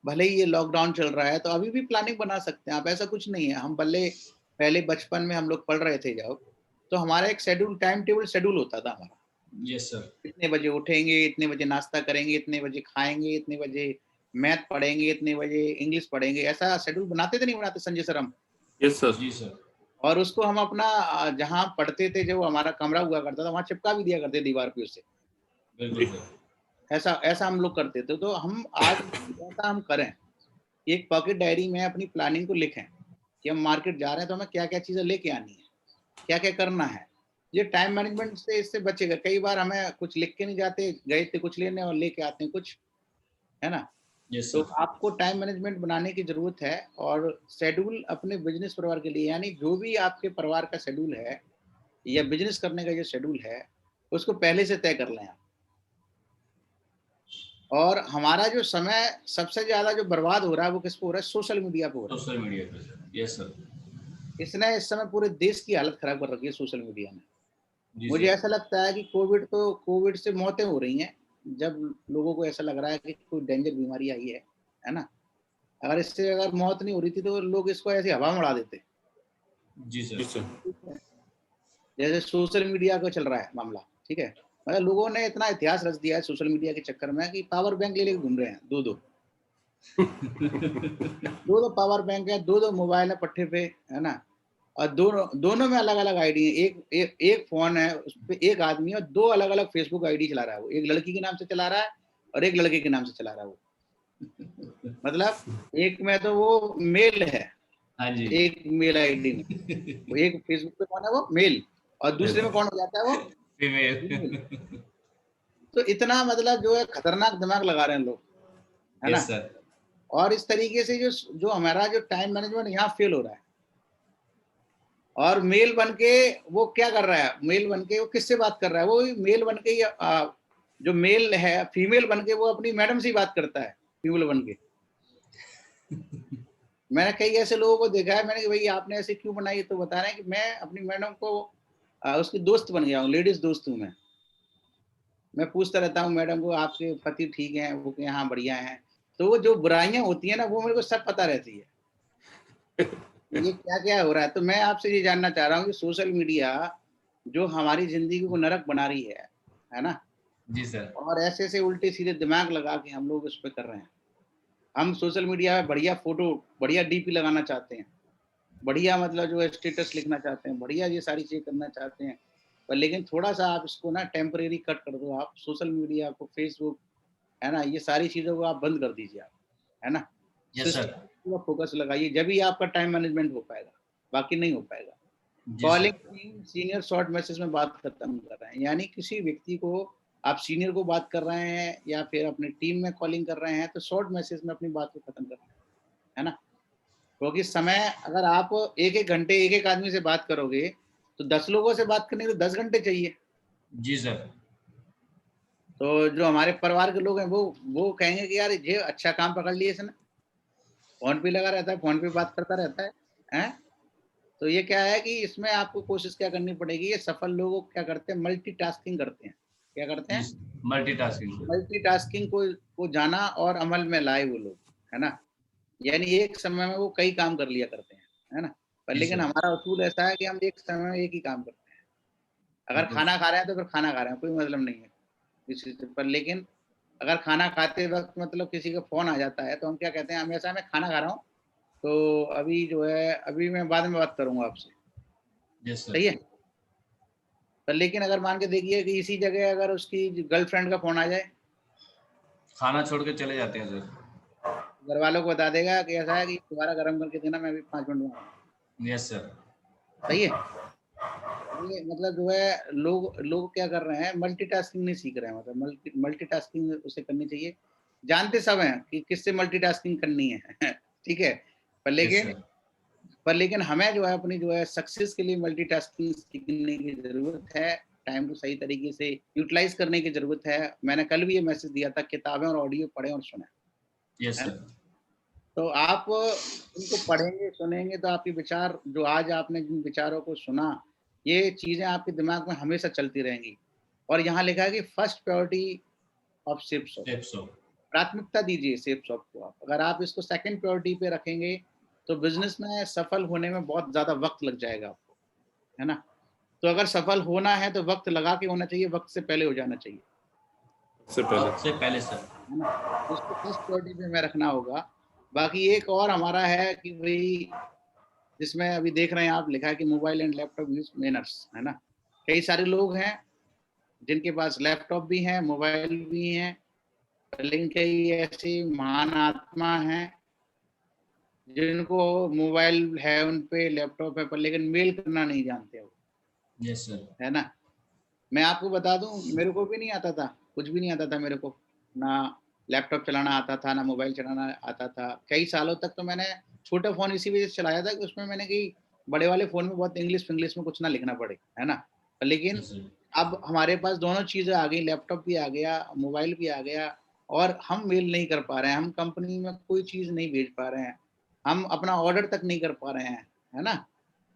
भले ही ये लॉकडाउन चल रहा है, तो अभी भी प्लानिंग बना सकते हैं आप, ऐसा कुछ नहीं है। हम भले पहले बचपन में हम लोग पढ़ रहे थे जब, तो हमारा एक शेड्यूल टाइम टेबल शेड्यूल होता था हमारा। Yes sir. इतने बजे उठेंगे, इतने बजे नाश्ता करेंगे, इतने बजे खाएँगे, इतने बजे मैथ पढ़ेंगे, इतने बजे इंग्लिश पढ़ेंगे, ऐसा शेड्यूल बनाते थे नहीं बनाते संजय सर हम? Yes sir. जी सर। और उसको हम अपना जहाँ पढ़ते थे, जो हमारा कमरा हुआ करता था, वहाँ चिपका भी दिया करते दीवार पे उसे। बिल्कुल सर। ऐसा ऐसा हम लोग करते थे। तो हम आज भी ऐसा हम करें, एक पॉकेट डायरी में अपनी प्लानिंग को लिखें, कि हम मार्केट जा रहे हैं तो हमें क्या-क्या चीज़ें लेके आनी है, क्या-क्या करना है। ये टाइम मैनेजमेंट से इससे बचेगा। कई बार हमें कुछ लिख के नहीं जाते, गए थे कुछ लेने और लेके आते हैं कुछ, है ना? यस तो सर। आपको टाइम मैनेजमेंट बनाने की ज़रूरत है और शेड्यूल अपने बिज़नेस परिवार के लिए यानी जो भी आपके परिवार का शेड्यूल है या बिज़नेस करने का जो शेड्यूल है, उसको पहले से तय कर लें आप। और हमारा जो समय सबसे ज़्यादा जो बर्बाद हो रहा है, वो किस पे हो रहा है? सोशल मीडिया पे हो रहा है। सोशल मीडिया पे सर। Yes sir. इसने इस समय पूरे देश की हालत खराब कर रखी है सोशल मीडिया ने। जी मुझे सर। ऐसा लगता है कि कोविड से मौतें हो रही हैं, जब लोगों को ऐसा लग रहा है कि कोई डेंजर बीमारी आई है ना? अगर इससे अगर मौत नहीं हो रही थी, तो लोग इसको ऐसे हवा में उड़ा देते। जी जी सर। सर। ठीक है? जैसे सोशल मीडिया का चल रहा है मामला, ठीक है? मतलब लोगों ने इतना इतिहास रच दिया है सोशल मीडिया के चक्कर में कि पावर बैंक ले लेके घूम रहे हैं 2-2। 2-2 पावर बैंक है, 2-2 मोबाइल है पट्टे पे, है ना? और दोनों दोनों में अलग-अलग आईडी है। एक फ़ोन है, उसपे एक आदमी है और 2 अलग-अलग फ़ेसबुक आईडी चला रहा है वो। एक लड़की के नाम से चला रहा है और एक लड़के के नाम से चला रहा है वो। मतलब एक में तो वो मेल है, हाँ जी। एक मेल आईडी में। वो एक फ़ेसबुक पे कौन है वो? मेल और दूसरे में कौन हो जाता है वो? फीमेल। फीमेल। तो इतना मतलब जो है खतरनाक दिमाग लगा रहे हैं लोग, है यस ना? सर। और इस तरीके से जो जो हमारा जो टाइम मैनेजमेंट यहाँ फ़ेल हो रहा है। और मेल बन के वो क्या कर रहा है? मेल बन के वो किससे बात कर रहा है? वो मेल बन के जो मेल है, फीमेल बन के वो अपनी मैडम से ही बात करता है, फीमेल बन के। मैंने कई ऐसे लोगों को देखा है, मैंने कि भई आपने ऐसे क्यों बनाई? तो बता रहे हैं कि मैं अपनी मैडम को उसकी दोस्त बन गया हूँ, लेडीज़ दोस्त हूँ मैं। मैं पूछता रहता हूँ मैडम को आपके पति ठीक हैं? वो कहे हाँ, बढ़िया हैं। तो वो जो बुराइयाँ होती हैं ना, वो मेरे को सब पता रहती है। ये क्या-क्या हो रहा है? तो मैं आपसे ये जानना चाह रहा हूँ कि सोशल मीडिया जो हमारी ज़िंदगी को नरक बना रही है ना? जी सर। और ऐसे-ऐसे उल्टे-सीधे दिमाग लगा के हम लोग उस पे कर रहे हैं। हम सोशल मीडिया में बढ़िया फ़ोटो, बढ़िया डीपी लगाना चाहते हैं, बढ़िया मतलब जो है स्टेटस लिखना चाहते हैं, बढ़िया ये सारी चीज़ें करना चाहते हैं। पर लेकिन थोड़ा-सा आप इसको ना टेम्परेरी कट कर दो आप, सोशल मीडिया को, फेसबुक, है ना? ये सारी चीज़ों को आप बंद कर दीजिए आप, है ना? Yes sir. सिस्टम पूरा फ़ोकस लगाइए, जभी आपका टाइम मैनेजमेंट हो पाएगा, बाकी नहीं हो पाएगा। जी calling sir. Senior short message में बात खत्म कर रहे हैं, यानी किसी व्यक्ति को आप सीनियर को बात कर रहे हैं या फिर अपनी टीम में कॉलिंग कर रहे हैं, तो शॉर्ट मैसेज में अपनी बात को खत्म कर रहे हैं, है ना? क्योंकि समय अगर आप 1-1 घंटे एक-एक आदमी से बात करोगे, तो 10 लोगों से बात करने के लिए 10 घंटे चाहिए। जी सर। तो जो हमारे परिवार के लोग हैं वो कहेंगे कि यार ये अच्छा काम पकड़ लिया इसने, फ़ोन पे लगा रहता है, फ़ोन पे बात करता रहता है, हैं? तो ये क्या है कि इसमें आपको कोशिश क्या करनी पड़ेगी, ये सफल लोग क्या करते हैं मल्टीटास्किंग करते हैं। क्या करते जी, हैं? मल्टीटास्किंग। मल्टीटास्किंग को जाना और अमल में लाए वो लोग, है ना? यानी एक समय में वो कई काम कर लिया करते हैं, है ना? पर जी लेकिन सर। हमारा उसूल ऐसा है कि हम एक समय में एक ही काम करते हैं। अगर बिल्कुल। खाना खा रहे हैं तो फिर खाना खा रहे हैं, कोई मतलब नहीं है किसी से। पर लेकिन अगर खाना खाते वक़्त मतलब किसी का फ़ोन आ जाता है, तो हम क्या कहते हैं हमेशा मैं खाना खा रहा हूँ, तो अभी जो है अभी मैं बाद में बात करूँगा आपसे, यस सर। सही है? पर लेकिन अगर मान के देखिए कि इसी जगह अगर उसकी गर्लफ्रेंड का फ़ोन आ जाए, खाना छोड़ के चले जाते हैं सर। घरवालों को बता देगा कि ऐसा है कि दोबारा गरम करके देना, मैं अभी 5 मिनट में आ रहा हूँ, यस सर। सही है? ये मतलब जो है लोग लोग क्या कर रहे हैं मल्टीटास्किंग नहीं सीख रहे हैं, मतलब मल्टीटास्किंग उसे करनी चाहिए। जानते सब हैं कि किससे मल्टीटास्किंग करनी है, ठीक है? पर यस लेकिन सर। पर लेकिन हमें जो है अपनी जो है सक्सेस के लिए मल्टीटास्किंग सीखने की ज़रूरत है, टाइम को सही तरीके से यूटिलाइज़ करने की ज़रूरत है। मैंने कल भी ये मैसेज दिया था, किताबें और ऑडियो पढ़ें और सुनें, यस है ना? सर। तो आप इनको पढ़ेंगे, सुनेंगे तो आपके विचार जो आज आपने जिन विचारों को सुना, ये चीज़ें आपके दिमाग में हमेशा चलती रहेंगी। और यहाँ लिखा है कि फर्स्ट प्रायोरिटी ऑफ सिप शॉप, टिप्स हो। प्राथमिकता दीजिए सिप शॉप को आप। अगर आप इसको सेकंड प्रायोरिटी पे रखेंगे, तो बिज़नेस में सफल होने में बहुत ज़्यादा वक़्त लग जाएगा आपको, है ना? तो अगर सफल होना है तो वक़्त लगा के होना चाहिए, वक़्त से पहले हो जाना चाहिए, सबसे पहले। वक़्त से पहले सर। है ना? तो इसको फर्स्ट प्रायोरिटी पे हमें रखना होगा। बाकी एक और हमारा है कि भई जिसमें अभी देख रहे हैं आप लिखा है कि mobile and laptop use manners, है ना? कई सारे लोग हैं जिनके पास लैपटॉप भी हैं, मोबाइल भी हैं, लेकिन कई ऐसे महान आत्मा हैं जिनको मोबाइल है उन पे, लैपटॉप है पर लेकिन मेल करना नहीं जानते वो, यस सर। है ना? मैं आपको बता दूँ मेरे को भी नहीं आता था, कुछ भी नहीं आता था मेरे को। ना लैपटॉप चलाना आता था, ना मोबाइल चलाना आता था। कई सालों तक तो मैंने छोटा फ़ोन इसी वज़ह से चलाया था कि उसमें मैंने कि बड़े वाले फ़ोन में बहुत इंग्लिश-विंग्लिश में कुछ ना लिखना पड़े, है ना? लेकिन यस सर। अब हमारे पास दोनों चीज़ें आ गई, लैपटॉप भी आ गया, मोबाइल भी आ गया और हम मेल नहीं कर पा रहे हैं, हम कंपनी में कोई चीज़ नहीं भेज पा रहे हैं। हम अपना ऑर्डर तक नहीं कर पा रहे हैं, है ना?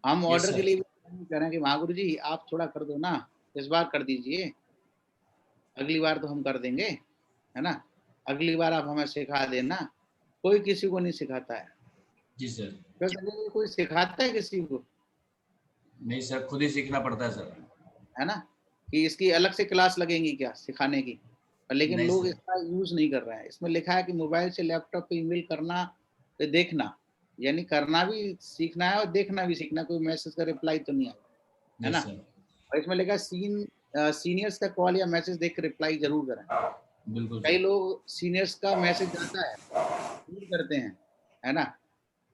हम यस ऑर्डर के सर। लिए भी कह रहे हैं कि महागुरु जी आप थोड़ा कर दो ना, इस बार कर दीजिए, अगली बार तो हम कर देंगे, है ना? अगली बार आप हमें सिखा देना, कोई किसी को नहीं सिखाता है। जी सर। वैसे कोई सिखाता है किसी को, नहीं सर, खुद ही सीखना पड़ता है सर। है ना? कि इसकी अलग से क्लास लगेंगी क्या सिखाने की? लेकिन नहीं लोग सर। इसका यूज़ नहीं कर रहे हैं। इसमें लिखा है कि मोबाइल से लैपटॉप पे ईमेल करना, देखना, यानी करना भी सीखना है और देखना भी सीखना है, कोई मैसेज का रिप्लाई तो नहीं आएगा, है यस ना? सर। और इसमें लिखा है सीनियर्स का कॉल या मैसेज देख के रिप्लाई ज़रूर करें। बिल्कुल कई सर। लोग सीनियर्स का मैसेज आता है, रीड करते हैं, है ना?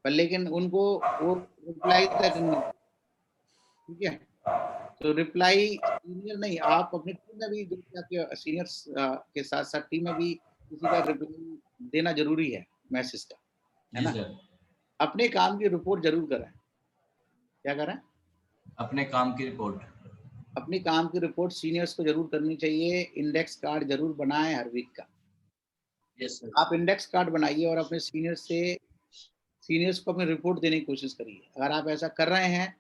पर लेकिन उनको वो रिप्लाई तक नहीं, ठीक है? तो रिप्लाई सीनियर नहीं, आप अपनी टीम में भी देखिए आपके सीनियर्स के साथ-साथ टीम में भी किसी का रिप्लाई देना ज़रूरी है मैसेज का, है जी ना? सर। अपने काम की रिपोर्ट ज़रूर करें। क्या करें? अपने काम की रिपोर्ट। अपनी काम की रिपोर्ट सीनियर्स को ज़रूर करनी चाहिए, इंडेक्स कार्ड ज़रूर बनाएँ हर वीक का। Yes sir. आप इंडेक्स कार्ड बनाइए और अपने सीनियर्स को अपनी रिपोर्ट देने की कोशिश करिए। अगर आप ऐसा कर रहे हैं,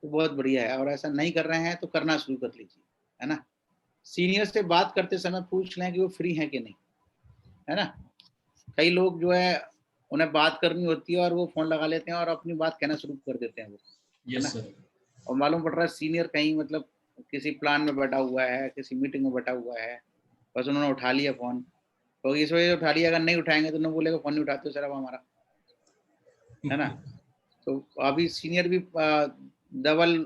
तो बहुत बढ़िया है और ऐसा नहीं कर रहे हैं, तो करना शुरू कर लीजिए, है ना? सीनियर से बात करते समय पूछ लें कि वो फ्री हैं कि नहीं, है ना? कई लोग जो है, उन्हें बात करनी होती है और वो फ़ोन लगा लेते हैं और अपनी बात कहना शुरू कर देते हैं वो, है यस ना? सर। और मालूम पड़ रहा है सीनियर कहीं मतलब किसी प्लान में बैठा हुआ है, किसी मीटिंग में बैठा हुआ है, बस उन्होंने उठा लिया फ़ोन। तो इस वजह से उठा लिया, अगर नहीं उठाएँगे तो ना बोलेगा फ़ोन नहीं उठाते हो सर अब हमारा, है ना? तो अभी सीनियर भी डबल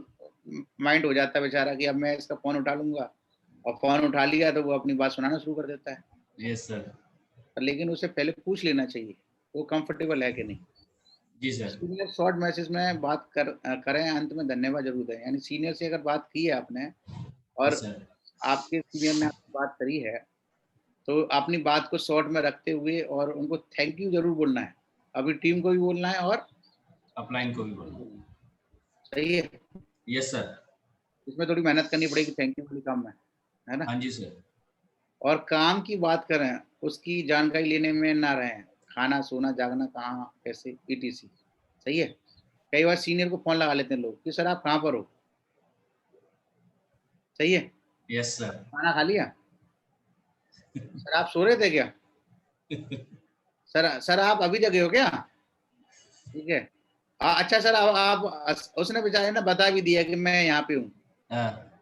माइंड हो जाता है बेचारा कि अब मैं इसका फ़ोन उठा लूँगा, और फ़ोन उठा लिया तो वो अपनी बात सुनाना शुरू कर देता है। Yes sir. लेकिन उसे पहले पूछ लेना चाहिए, वो कंफर्टेबल है कि नहीं। जी सर। सीनियर शॉर्ट मैसेज में बात करें, अंत में धन्यवाद ज़रूर दें। यानी सीनियर से अगर बात की है आपने यस और सर। आपके सीनियर ने आपसे बात करी है, तो अपनी बात को शॉर्ट में रखते हुए और उनको थैंक यू ज़रूर बोलना है। अभी टीम को भी बोलना है और अपलाइन को भी बोलना। सही है। Yes sir. इसमें थोड़ी मेहनत करनी पड़ेगी थैंक यू वाली काम में, है ना? हाँ जी सर। और काम की बात करें, उसकी जानकारी लेने में ना रहें। खाना, सोना, जागना कहाँ, कैसे, ईटीसी। सही है? कई बार सीनियर को फ़ोन लगा लेते हैं लोग कि सर आप कहाँ पर हो? सही है? Yes sir. खाना खा लिया? सर आप सो रहे थे क्या? सर आप अभी जगे हो क्या? ठीक है। अच्छा सर आप उसने बेचारे ने बता भी दिया कि मैं यहाँ पे हूँ। हाँ।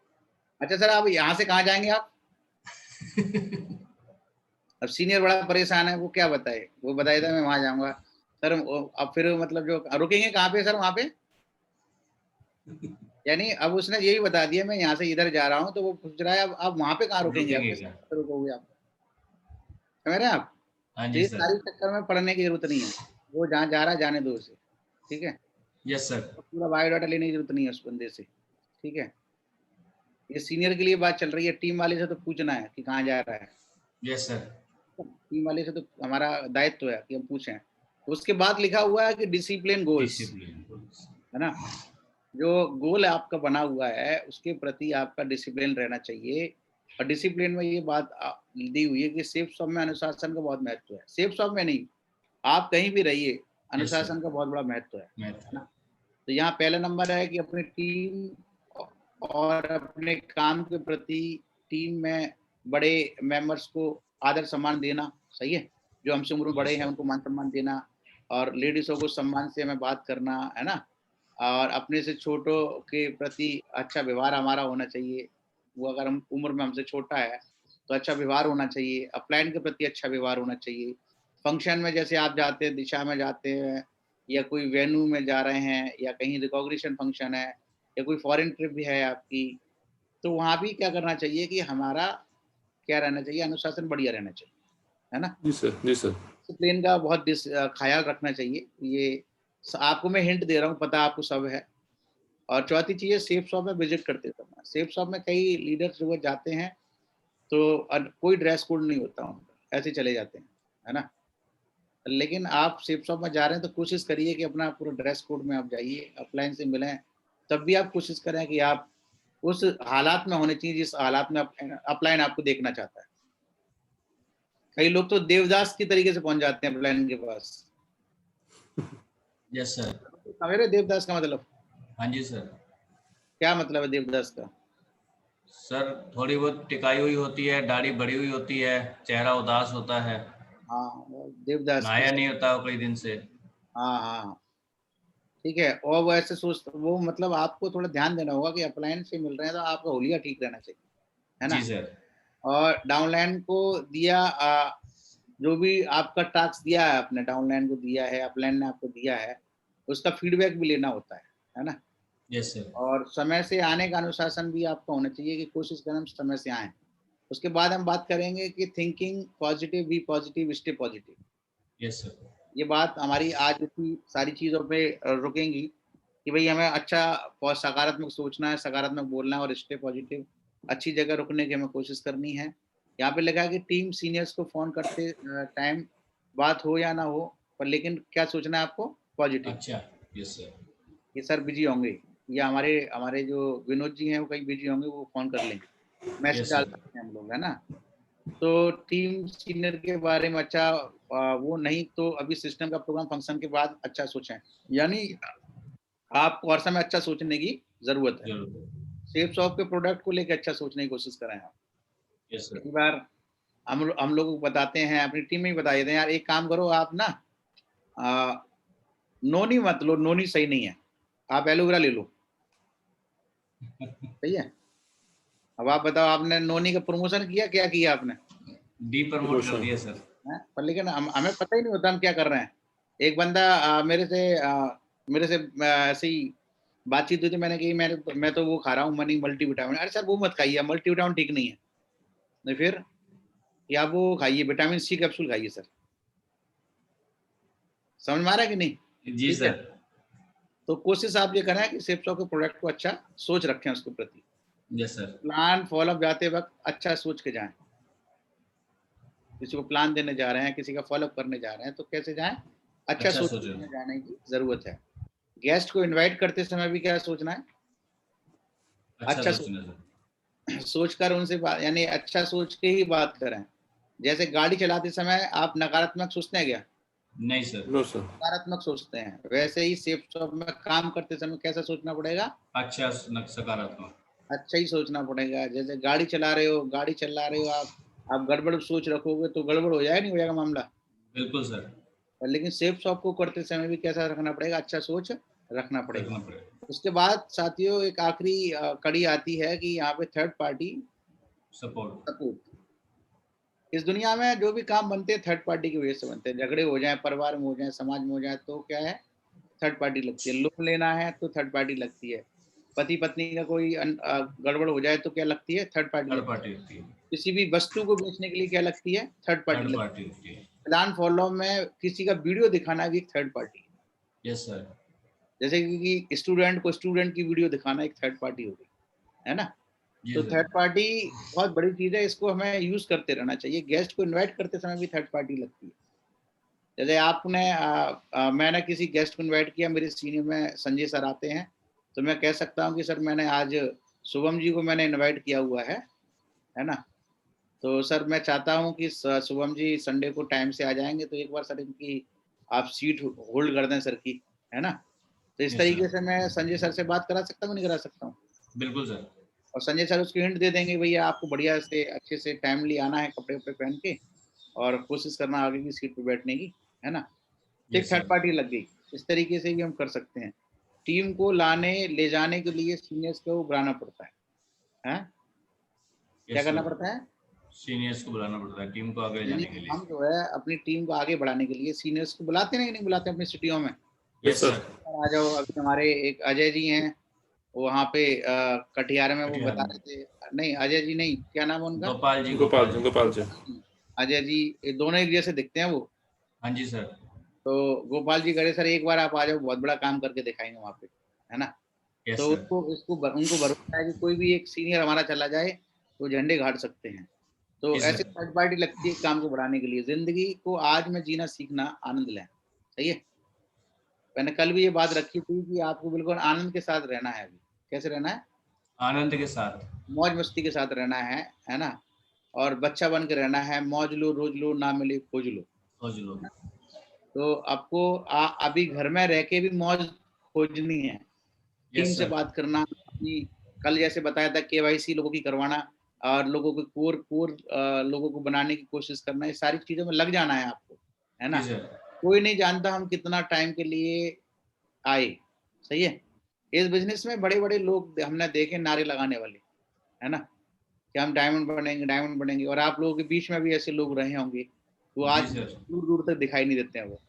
अच्छा सर आप यहाँ से कहाँ जाएँगे आप? अब सीनियर बड़ा परेशान है, वो क्या बताए? वो बताया था मैं वहाँ जाऊँगा। सर अब फिर मतलब जो रुकेंगे कहाँ पे सर वहाँ पे? यानी अब उसने यही बता दिया मैं यहाँ से इधर जा रहा हूँ, तो वो पूछ रहा है अब आप वहाँ पे कहाँ रुकेंगे? अब रुकेंगे किस क्या? पे रुकोगे आप? समझ रहे हैं आप? हाँ तो जी ये सर। सारी चक्कर में पड़ने की ज़रूरत नहीं है। वो जहाँ जा रहा है जाने दो उसे, ठीक है? Yes sir. पूरा बायोडाटा लेने की ज़रूरत नहीं है उस बंदे से, ठीक है? ये सीनियर के लिए बात चल रही है, टीम वाले से तो पूछना है कि कहाँ जा रहा है। Yes sir. टीम वाले से तो हमारा दायित्व है कि हम पूछें। उसके बाद लिखा हुआ है कि डिसिप्लिन गोल्स, डिसिप्लिन। है ना? जो गोल आपका बना हुआ है, उसके प्रति आपका डिसिप्लिन रहना चाहिए। और डिसिप्लिन में ये बात दी हुई है कि सेफ शॉप में अनुशासन का बहुत महत्व है। सेफ शॉप में नहीं, आप कहीं भी रहिए, यस सर। अनुशासन का बहुत बड़ा महत्व है मैथ। ना? तो यहाँ पहला नंबर है कि अपनी टीम और अपने काम के प्रति टीम में बड़े मेंबर्स को आदर सम्मान देना, सही है? जो हमसे उम्र में बड़े यस हैं सर। उनको मान सम्मान देना, और लेडीज़ों को सम्मान से हमें बात करना, है ना? और अपने से छोटों के प्रति अच्छा व्यवहार हमारा होना चाहिए। वो अगर हम उम्र में हमसे छोटा है, तो अच्छा व्यवहार होना चाहिए, अपलाइन के प्रति अच्छा व्यवहार होना चाहिए। फंक्शन में जैसे आप जाते हैं, दिशा में जाते हैं, या कोई वेन्यू में जा रहे हैं, या कहीं रिकॉग्निशन फंक्शन है, या कोई फॉरेन ट्रिप भी है आपकी, तो वहाँ भी क्या करना चाहिए कि हमारा क्या रहना चाहिए, अनुशासन बढ़िया रहना चाहिए, है ना? जी सर, जी सर। डिसिप्लिन का बहुत ख़्याल रखना चाहिए। ये आपको मैं हिंट दे रहा हूँ, पता आपको सब है। और चौथी चीज़ है सेफ शॉप में विज़िट करते समय। सेफ शॉप में कई लीडर्स जो है जाते हैं, तो कोई ड्रेस कोड नहीं होता उनका, ऐसे चले जाते हैं, है ना? लेकिन आप सेफ शॉप में जा रहे हैं तो कोशिश करिए कि अपना पूरा ड्रेस कोड में आप जाइए, अपलाइन से मिलें, तब भी आप कोशिश करें कि आप उस हालात में होने चाहिए जिस हालात में अपलाइन आपको देखना चाहता है। कई लोग तो देवदास की तरीके से पहुँच जाते हैं अपलाइन के पास। Yes sir. समझ रहे देवदास का मतलब? हाँ जी सर। क्या मतलब है देवदास का? सर थोड़ी बहुत टिकाई हुई होती है, दाढ़ी बड़ी हुई होती है, चेहरा उदास होता है, हाँ, वो देवदास की। नहाया नहीं होता वो कई दिन से। हाँ, हाँ। ठीक है, और वो ऐसे सोच वो मतलब आपको थोड़ा ध्यान देना होगा कि अपलाइन से मिल रहे हैं तो आपका हुलिया ठीक रहना चाहिए, है जी ना? सर। और डाउनलाइन को दिया जो भी आपका टास्क दिया है आपने, डाउनलाइन को दिया है, अपलाइन ने आपको दिया है, उसका फीडबैक भी लेना होता है ना? Yes sir. और समय से आने का अनुशासन भी आपका होना चाहिए कि कोशिश करें हम समय से आएँ। उसके बाद हम बात करेंगे कि thinking positive, be positive, stay positive. Yes sir. ये बात हमारी आज की सारी चीज़ों पे रुकेंगी कि भई हमें अच्छा सकारात्मक सोचना है, सकारात्मक बोलना है और स्टे पॉजिटिव, अच्छी जगह रुकने की हमें कोशिश करनी है। यहाँ पे लिखा है कि टीम सीनियर्स को फ़ोन करते टाइम बात हो या ना हो, पर लेकिन क्या सोचना है आपको? पॉजिटिव। अच्छा। Yes sir. ये सर बिज़ी होंगे, या हमारे हमारे जो विनोद जी हैं वो कहीं बिज़ी होंगे, वो फ़ोन कर लेंगे। मैसेज यस डाल सर। सकते हैं हम लोग, है ना? तो टीम सीनियर के बारे में अच्छा वो नहीं तो अभी सिस्टम का प्रोग्राम फंक्शन के बाद अच्छा सोचें। यानी आपको हर समय अच्छा सोचने की ज़रूरत है। जरूर। सेफ शॉप के प्रोडक्ट को लेके अच्छा सोचने की कोशिश करें आप। Yes sir. कई बार हम लोगों को बताते हैं, अपनी टीम में ही बता देते हैं, यार एक काम करो आप ना अ, नोनी मत लो, नोनी सही नहीं है। आप एलोवेरा ले लो, सही है? अब आप बताओ आपने नोनी का प्रमोशन किया, क्या किया आपने? डी प्रमोट कर प्रमोशन। दिया सर। हैं? पर लेकिन हमें पता ही नहीं होता हम क्या कर रहे हैं। एक बंदा मेरे से मेरे से ऐसे ही बातचीत हुई थी, मैंने कही मैं तो वो खा रहा हूँ मनी मल्टीविटामिन। अरे सर वो मत खाइए, मल्टीविटामिन ठीक नहीं है। नहीं फिर, या आप वो खाइए, विटामिन सी कैप्सूल खाइए सर। समझ में आ रहा है कि नहीं? जी ठीक है। सर। तो कोशिश आप ये करें कि सेप्सो के प्रोडक्ट को अच्छा सोच रखें उसके प्रति। Yes sir. प्लान फॉलोअप जाते वक्त अच्छा सोच के जाएं। किसी को प्लान देने जा रहे हैं, किसी का फॉलोअप करने जा रहे हैं, तो कैसे जाएं? अच्छा अच्छा सोच सोच रहे के हो। जाने की जरूरत है। गेस्ट को इनवाइट करते समय भी क्या सोचना है? अच्छा अच्छा सोचना सर। सोचकर उनसे बात, यानी अच्छा सोच के ही बात करें। जैसे गाड़ी चलाते समय आप नकारात्मक सोचते हैं क्या? नहीं सर। No sir. सकारात्मक सोचते हैं। वैसे ही सेफ शॉप में काम करते समय कैसा सोचना पड़ेगा? अच्छा सकारात्मक। अच्छा ही सोचना पड़ेगा। जैसे गाड़ी चला रहे हो, गाड़ी चला रहे हो आप गड़बड़ सोच रखोगे तो गड़बड़ हो जाएगा, नहीं हो जाएगा मामला? बिल्कुल सर। और लेकिन सेफ शॉप को करते समय भी कैसा रखना पड़ेगा? अच्छा सोच रखना पड़ेगा। रखना पड़ेगा। उसके बाद साथियों एक आखिरी कड़ी आती है कि यहाँ पे थर्ड पार्टी सपोर्ट। सपोर्ट। इस दुनिया में जो भी काम बनते हैं थर्ड पार्टी की वजह से बनते हैं। झगड़े हो जाए, परिवार में हो जाए, समाज में हो जाए, तो क्या है? थर्ड पार्टी लगती है। लोन लेना है तो थर्ड पार्टी लगती है। पति पत्नी का कोई गड़बड़ हो जाए तो क्या लगती है? थर्ड पार्टी थर्ड लगती है। पार्टी होती है। किसी भी वस्तु को बेचने के लिए क्या लगती है? थर्ड पार्टी थर्ड लगती पार्टी होती है। है। प्लान फॉलो में किसी का वीडियो दिखाना भी एक थर्ड पार्टी है। Yes sir. जैसे कि स्टूडेंट को स्टूडेंट की वीडियो दिखाना एक थर्ड पार्टी हो गई, है ना? जी तो सर। थर्ड पार्टी बहुत बड़ी चीज है, इसको हमें यूज करते रहना चाहिए। गेस्ट को इनवाइट करते समय भी थर्ड पार्टी लगती है। जैसे आपने मैंने किसी गेस्ट को इनवाइट किया, मेरे सीनियर में संजय सर आते हैं, तो मैं कह सकता हूँ कि सर मैंने आज शुभम जी को मैंने इनवाइट किया हुआ है ना? तो सर मैं चाहता हूँ कि शुभम जी संडे को टाइम से आ जाएंगे, तो एक बार सर इनकी आप सीट होल्ड कर दें सर की, है ना? तो इस यस तरीके सर। से मैं संजय सर से बात करा सकता हूँ, नहीं करा सकता हूँ? बिल्कुल सर। और संजय सर उसकी हिंट दे देंगे, भैया आपको बढ़िया से अच्छे से टाइमली आना है, कपड़े वपड़े पहन के, और कोशिश करना आगे की सीट पे बैठने की, है ना? तो एक यस थर्ड सर। पार्टी लग गई। इस तरीके से भी हम कर सकते हैं। टीम को लाने ले जाने के लिए सीनियर्स को बुलाना पड़ता है। हैं? क्या यस करना सर। पड़ता है? सीनियर्स को बुलाना पड़ता है टीम को आगे ले यानी जाने के लिए। हम जो है अपनी टीम को आगे बढ़ाने के लिए सीनियर्स को बुलाते हैं, नहीं बुलाते अपनी सिटियों में? Yes yes sir. सर। आ जाओ, अभी हमारे एक अजय जी हैं, वहाँ पे कटिहार में, वो कटिहार बता में। रहे थे। नहीं अजय जी नहीं, क्या नाम है उनका? गोपाल जी। गोपाल गोपाल जी, जी। गोपाल जी। अजय जी, ये दोनों एक जैसे दिखते हैं वो। हाँ जी सर। तो गोपाल जी करे सर एक बार आप आ जाओ, बहुत बड़ा काम करके दिखाएंगे वहाँ पे, है ना? यस तो सर। उनको भरोसा है कि कोई भी एक सीनियर हमारा चला जाए तो झंडे गाड़ सकते हैं। तो जी ऐसे सर। थर्ड पार्टी लगती है काम को बढ़ाने के लिए। जिंदगी को आज में जीना सीखना, आनंद लें। सही है। मैंने कल भी ये बात रखी थी कि आपको बिल्कुल आनंद के साथ रहना है। अभी कैसे रहना है? आनंद के साथ। मौज मस्ती के साथ रहना है ना? और बच्चा बन के रहना है। मौज लो रोज लो, ना मिले खोज लो। खोज लो। तो आपको अभी घर में रह के भी मौज खोजनी है। टीम यस से सर। बात करना अपनी, कल जैसे बताया था केवाईसी लोगों की करवाना, और लोगों को कोर कोर लोगों को बनाने की कोशिश करना, ये सारी चीजों में लग जाना है आपको, है ना? जी सर। कोई नहीं जानता हम कितना टाइम के लिए आए। सही है। इस बिजनेस में बड़े बड़े लोग हमने देखे नारे लगाने वाले, है ना, कि हम डायमंड बनेंगे, डायमंड बनेंगे। और आप लोगों के बीच में भी ऐसे लोग रहे होंगे, वो आज जी सर। दूर दूर तक दिखाई नहीं देते हैं वो,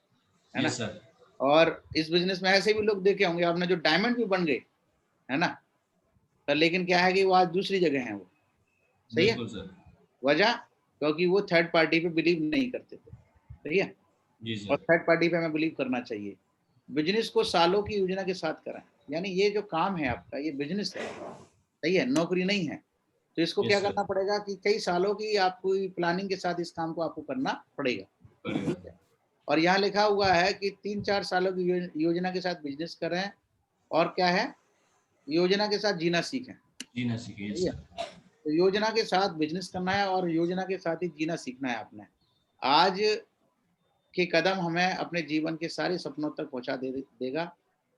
है यस ना? सर। और इस बिजनेस में ऐसे भी लोग देखे होंगे आपने जो डायमंड भी बन गए, है ना? पर लेकिन क्या है कि वो आज दूसरी जगह हैं वो। सही है। बिल्कुल सर। वजह, क्योंकि वो थर्ड पार्टी पे बिलीव नहीं करते थे। सही है। जी और सर। थर्ड पार्टी पे हमें बिलीव करना चाहिए। बिजनेस को सालों की योजना के साथ करें। यानी ये जो काम है आपका, ये बिजनेस है। सही है, नौकरी नहीं है। तो इसको क्या यस सर। करना पड़ेगा कि कई सालों की आपको प्लानिंग के साथ इस काम को आपको करना पड़ेगा। बढ़िया। ठीक है। और यहाँ लिखा हुआ है कि 3-4 सालों की योजना के साथ बिजनेस करें, और क्या है? योजना के साथ जीना सीखें। जीना सीखिए। यस सही है। सर। तो योजना के साथ बिजनेस करना है और योजना के साथ ही जीना सीखना है आपने। आज के कदम हमें अपने जीवन के सारे सपनों तक पहुंचा देगा।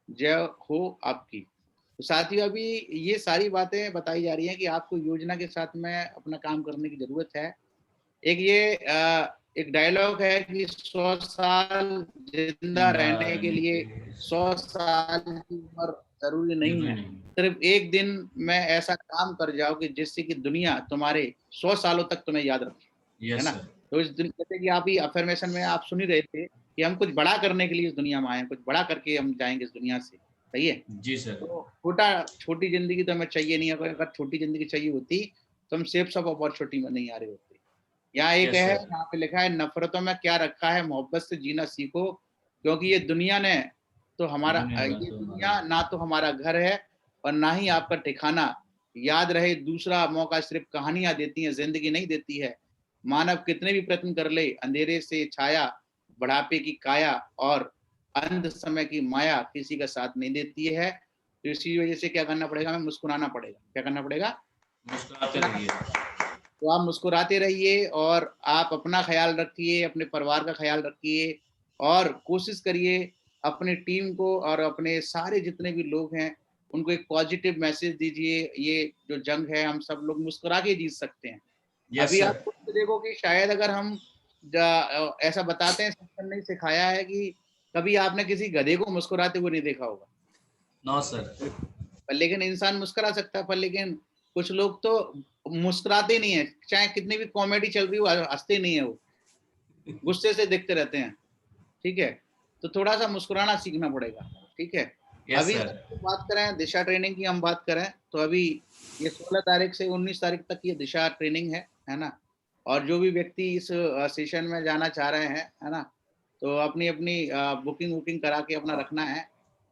जय हो आपकी। तो साथियों, अभी ये सारी बातें बताई जा रही हैं कि आपको योजना के साथ में अपना काम करने की जरूरत है। एक ये एक डायलॉग है कि 100 साल जिंदा जिंदा रहने के रहने लिए के लिए 100 साल की उम्र जरूरी नहीं जरूरी है। नहीं। सिर्फ एक दिन में ऐसा काम कर जाओ कि जिससे कि दुनिया तुम्हारे 100 सालों तक तुम्हें याद रखे, है यस ना? सर। तो इस दिन, जैसे कि आप ही अफर्मेशन में आप सुन ही रहे थे कि हम कुछ बड़ा करने के लिए इस दुनिया में आए हैं, कुछ बड़ा करके हम जाएंगे इस दुनिया से। सही है। जी सर। तो छोटी जिंदगी तो हमें चाहिए नहीं है। अगर छोटी जिंदगी चाहिए होती तो हम शेप्स ऑफ अपॉर्चुनिटी में नहीं आ रहे होते। यहाँ एक यस है, सर। यहाँ पे लिखा है नफरतों में क्या रखा है, मोहब्बत से जीना सीखो, क्योंकि ये दुनिया ने तो हमारा दुनिया ना ये तो दुनिया हमारा। ना तो हमारा घर है और ना ही आपका ठिकाना। याद रहे दूसरा मौका सिर्फ कहानियां देती हैं, जिंदगी नहीं देती है। मानव कितने भी प्रयत्न कर ले, अंधेरे से छाया, बुढ़ापे की काया और अंध समय की माया किसी का साथ नहीं देती है। तो इसी वजह से क्या करना पड़ेगा, हमें मुस्कुराना पड़ेगा। क्या करना पड़ेगा? मुस्कुराते रहिए। तो आप मुस्कुराते रहिए और आप अपना ख्याल रखिए, अपने परिवार का ख्याल रखिए और कोशिश करिए अपने टीम को और अपने सारे जितने भी लोग हैं उनको एक पॉजिटिव मैसेज दीजिए। ये जो जंग है हम सब लोग मुस्कुरा के जीत सकते हैं। यस अभी आप सर। खुद से देखो कि शायद अगर हम ऐसा बताते हैं, सिस्टम ने सिखाया है कि कभी आपने किसी गधे को मुस्कुराते हुए नहीं देखा होगा, नो सर। पर लेकिन इंसान मुस्कुरा सकता है। पर लेकिन कुछ लोग तो मुस्कुराते नहीं है, चाहे कितनी भी कॉमेडी चल रही हो हंसते नहीं है, वो गुस्से से देखते रहते हैं। ठीक है। तो थोड़ा सा मुस्कुराना सीखना पड़ेगा। ठीक है। यस अभी सर। अगर बात करें दिशा ट्रेनिंग की, हम बात करें तो अभी ये 16 तारीख से 19 तारीख तक ये दिशा ट्रेनिंग है ना। और जो भी व्यक्ति इस सेशन में जाना चाह रहे हैं, है ना, तो अपनी अपनी बुकिंग वुकिंग करा के अपना रखना है।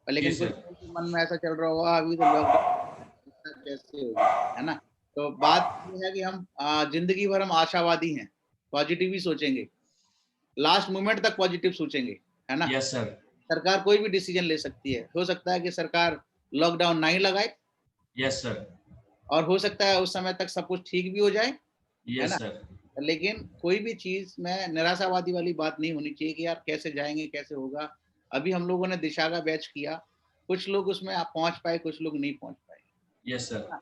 जी लेकिन कुछ सर। लोगों के मन में ऐसा चल रहा होगा अभी तो लॉकडाउन कैसे होगी, है ना। तो बात ये है कि हम जिंदगी भर हम आशावादी हैं, पॉजिटिव ही सोचेंगे, लास्ट मोमेंट तक पॉजिटिव सोचेंगे, है ना। Yes sir. सरकार कोई भी डिसीजन ले सकती है, हो सकता है कि सरकार लॉकडाउन नहीं लगाए यस सर। और हो सकता है उस समय तक सब कुछ ठीक भी हो जाए, है यस ना। सर। लेकिन कोई भी चीज में निराशावादी वाली बात नहीं होनी चाहिए कि यार कैसे जाएंगे, कैसे होगा। अभी हम लोगों ने दिशा का बैच किया, कुछ लोग उसमें आप पहुंच पाए, कुछ लोग नहीं पहुंच पाए, यस सर। है ना।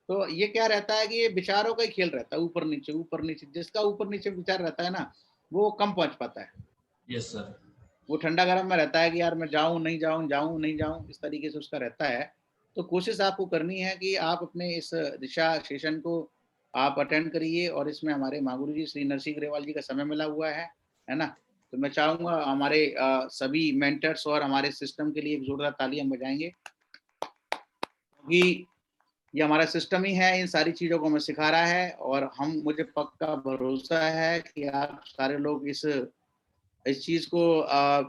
तो ये क्या रहता है कि ये विचारों का ही खेल रहता है, ऊपर नीचे ऊपर नीचे। जिसका ऊपर नीचे विचार रहता है ना, वो कम पहुंच पाता है। Yes sir. वो ठंडा गर्म में रहता है कि यार मैं जाऊं नहीं जाऊं, जाऊं नहीं जाऊं, इस तरीके से उसका रहता है। तो कोशिश आपको करनी है कि आप अपने इस दिशा सेशन को आप अटेंड करिए और इसमें हमारे महागुरु जी श्री नरसिंह ग्रेवाल जी का समय मिला हुआ है ना। तो मैं चाहूंगा हमारे सभी मेंटर्स और हमारे सिस्टम के लिए एक जोरदार ताली हम बजाएंगे, क्योंकि ये हमारा सिस्टम ही है, इन सारी चीज़ों को हमें सिखा रहा है। और हम मुझे पक्का भरोसा है कि आप सारे लोग इस चीज़ को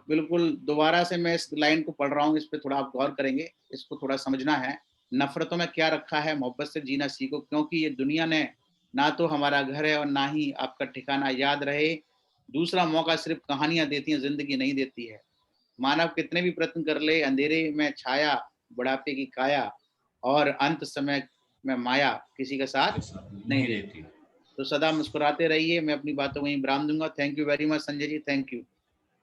बिल्कुल दोबारा से मैं इस लाइन को पढ़ रहा हूँ, इस पे थोड़ा आप गौर करेंगे, इसको थोड़ा समझना है। नफ़रतों में क्या रखा है, मोहब्बत से जीना सीखो, क्योंकि ये दुनिया ने ना तो हमारा घर है और ना ही आपका ठिकाना। याद रहे दूसरा मौका सिर्फ कहानियाँ देती हैं, ज़िंदगी नहीं देती है। मानव कितने भी प्रयत्न कर ले, अंधेरे में छाया, बुढ़ापे की काया और अंत समय में माया किसी का साथ नहीं नहीं देती। देती। तो सदा मुस्कुराते रहिए। मैं अपनी बातों को यहीं विराम दूंगा। Thank you very much Sanjay ji, thank you.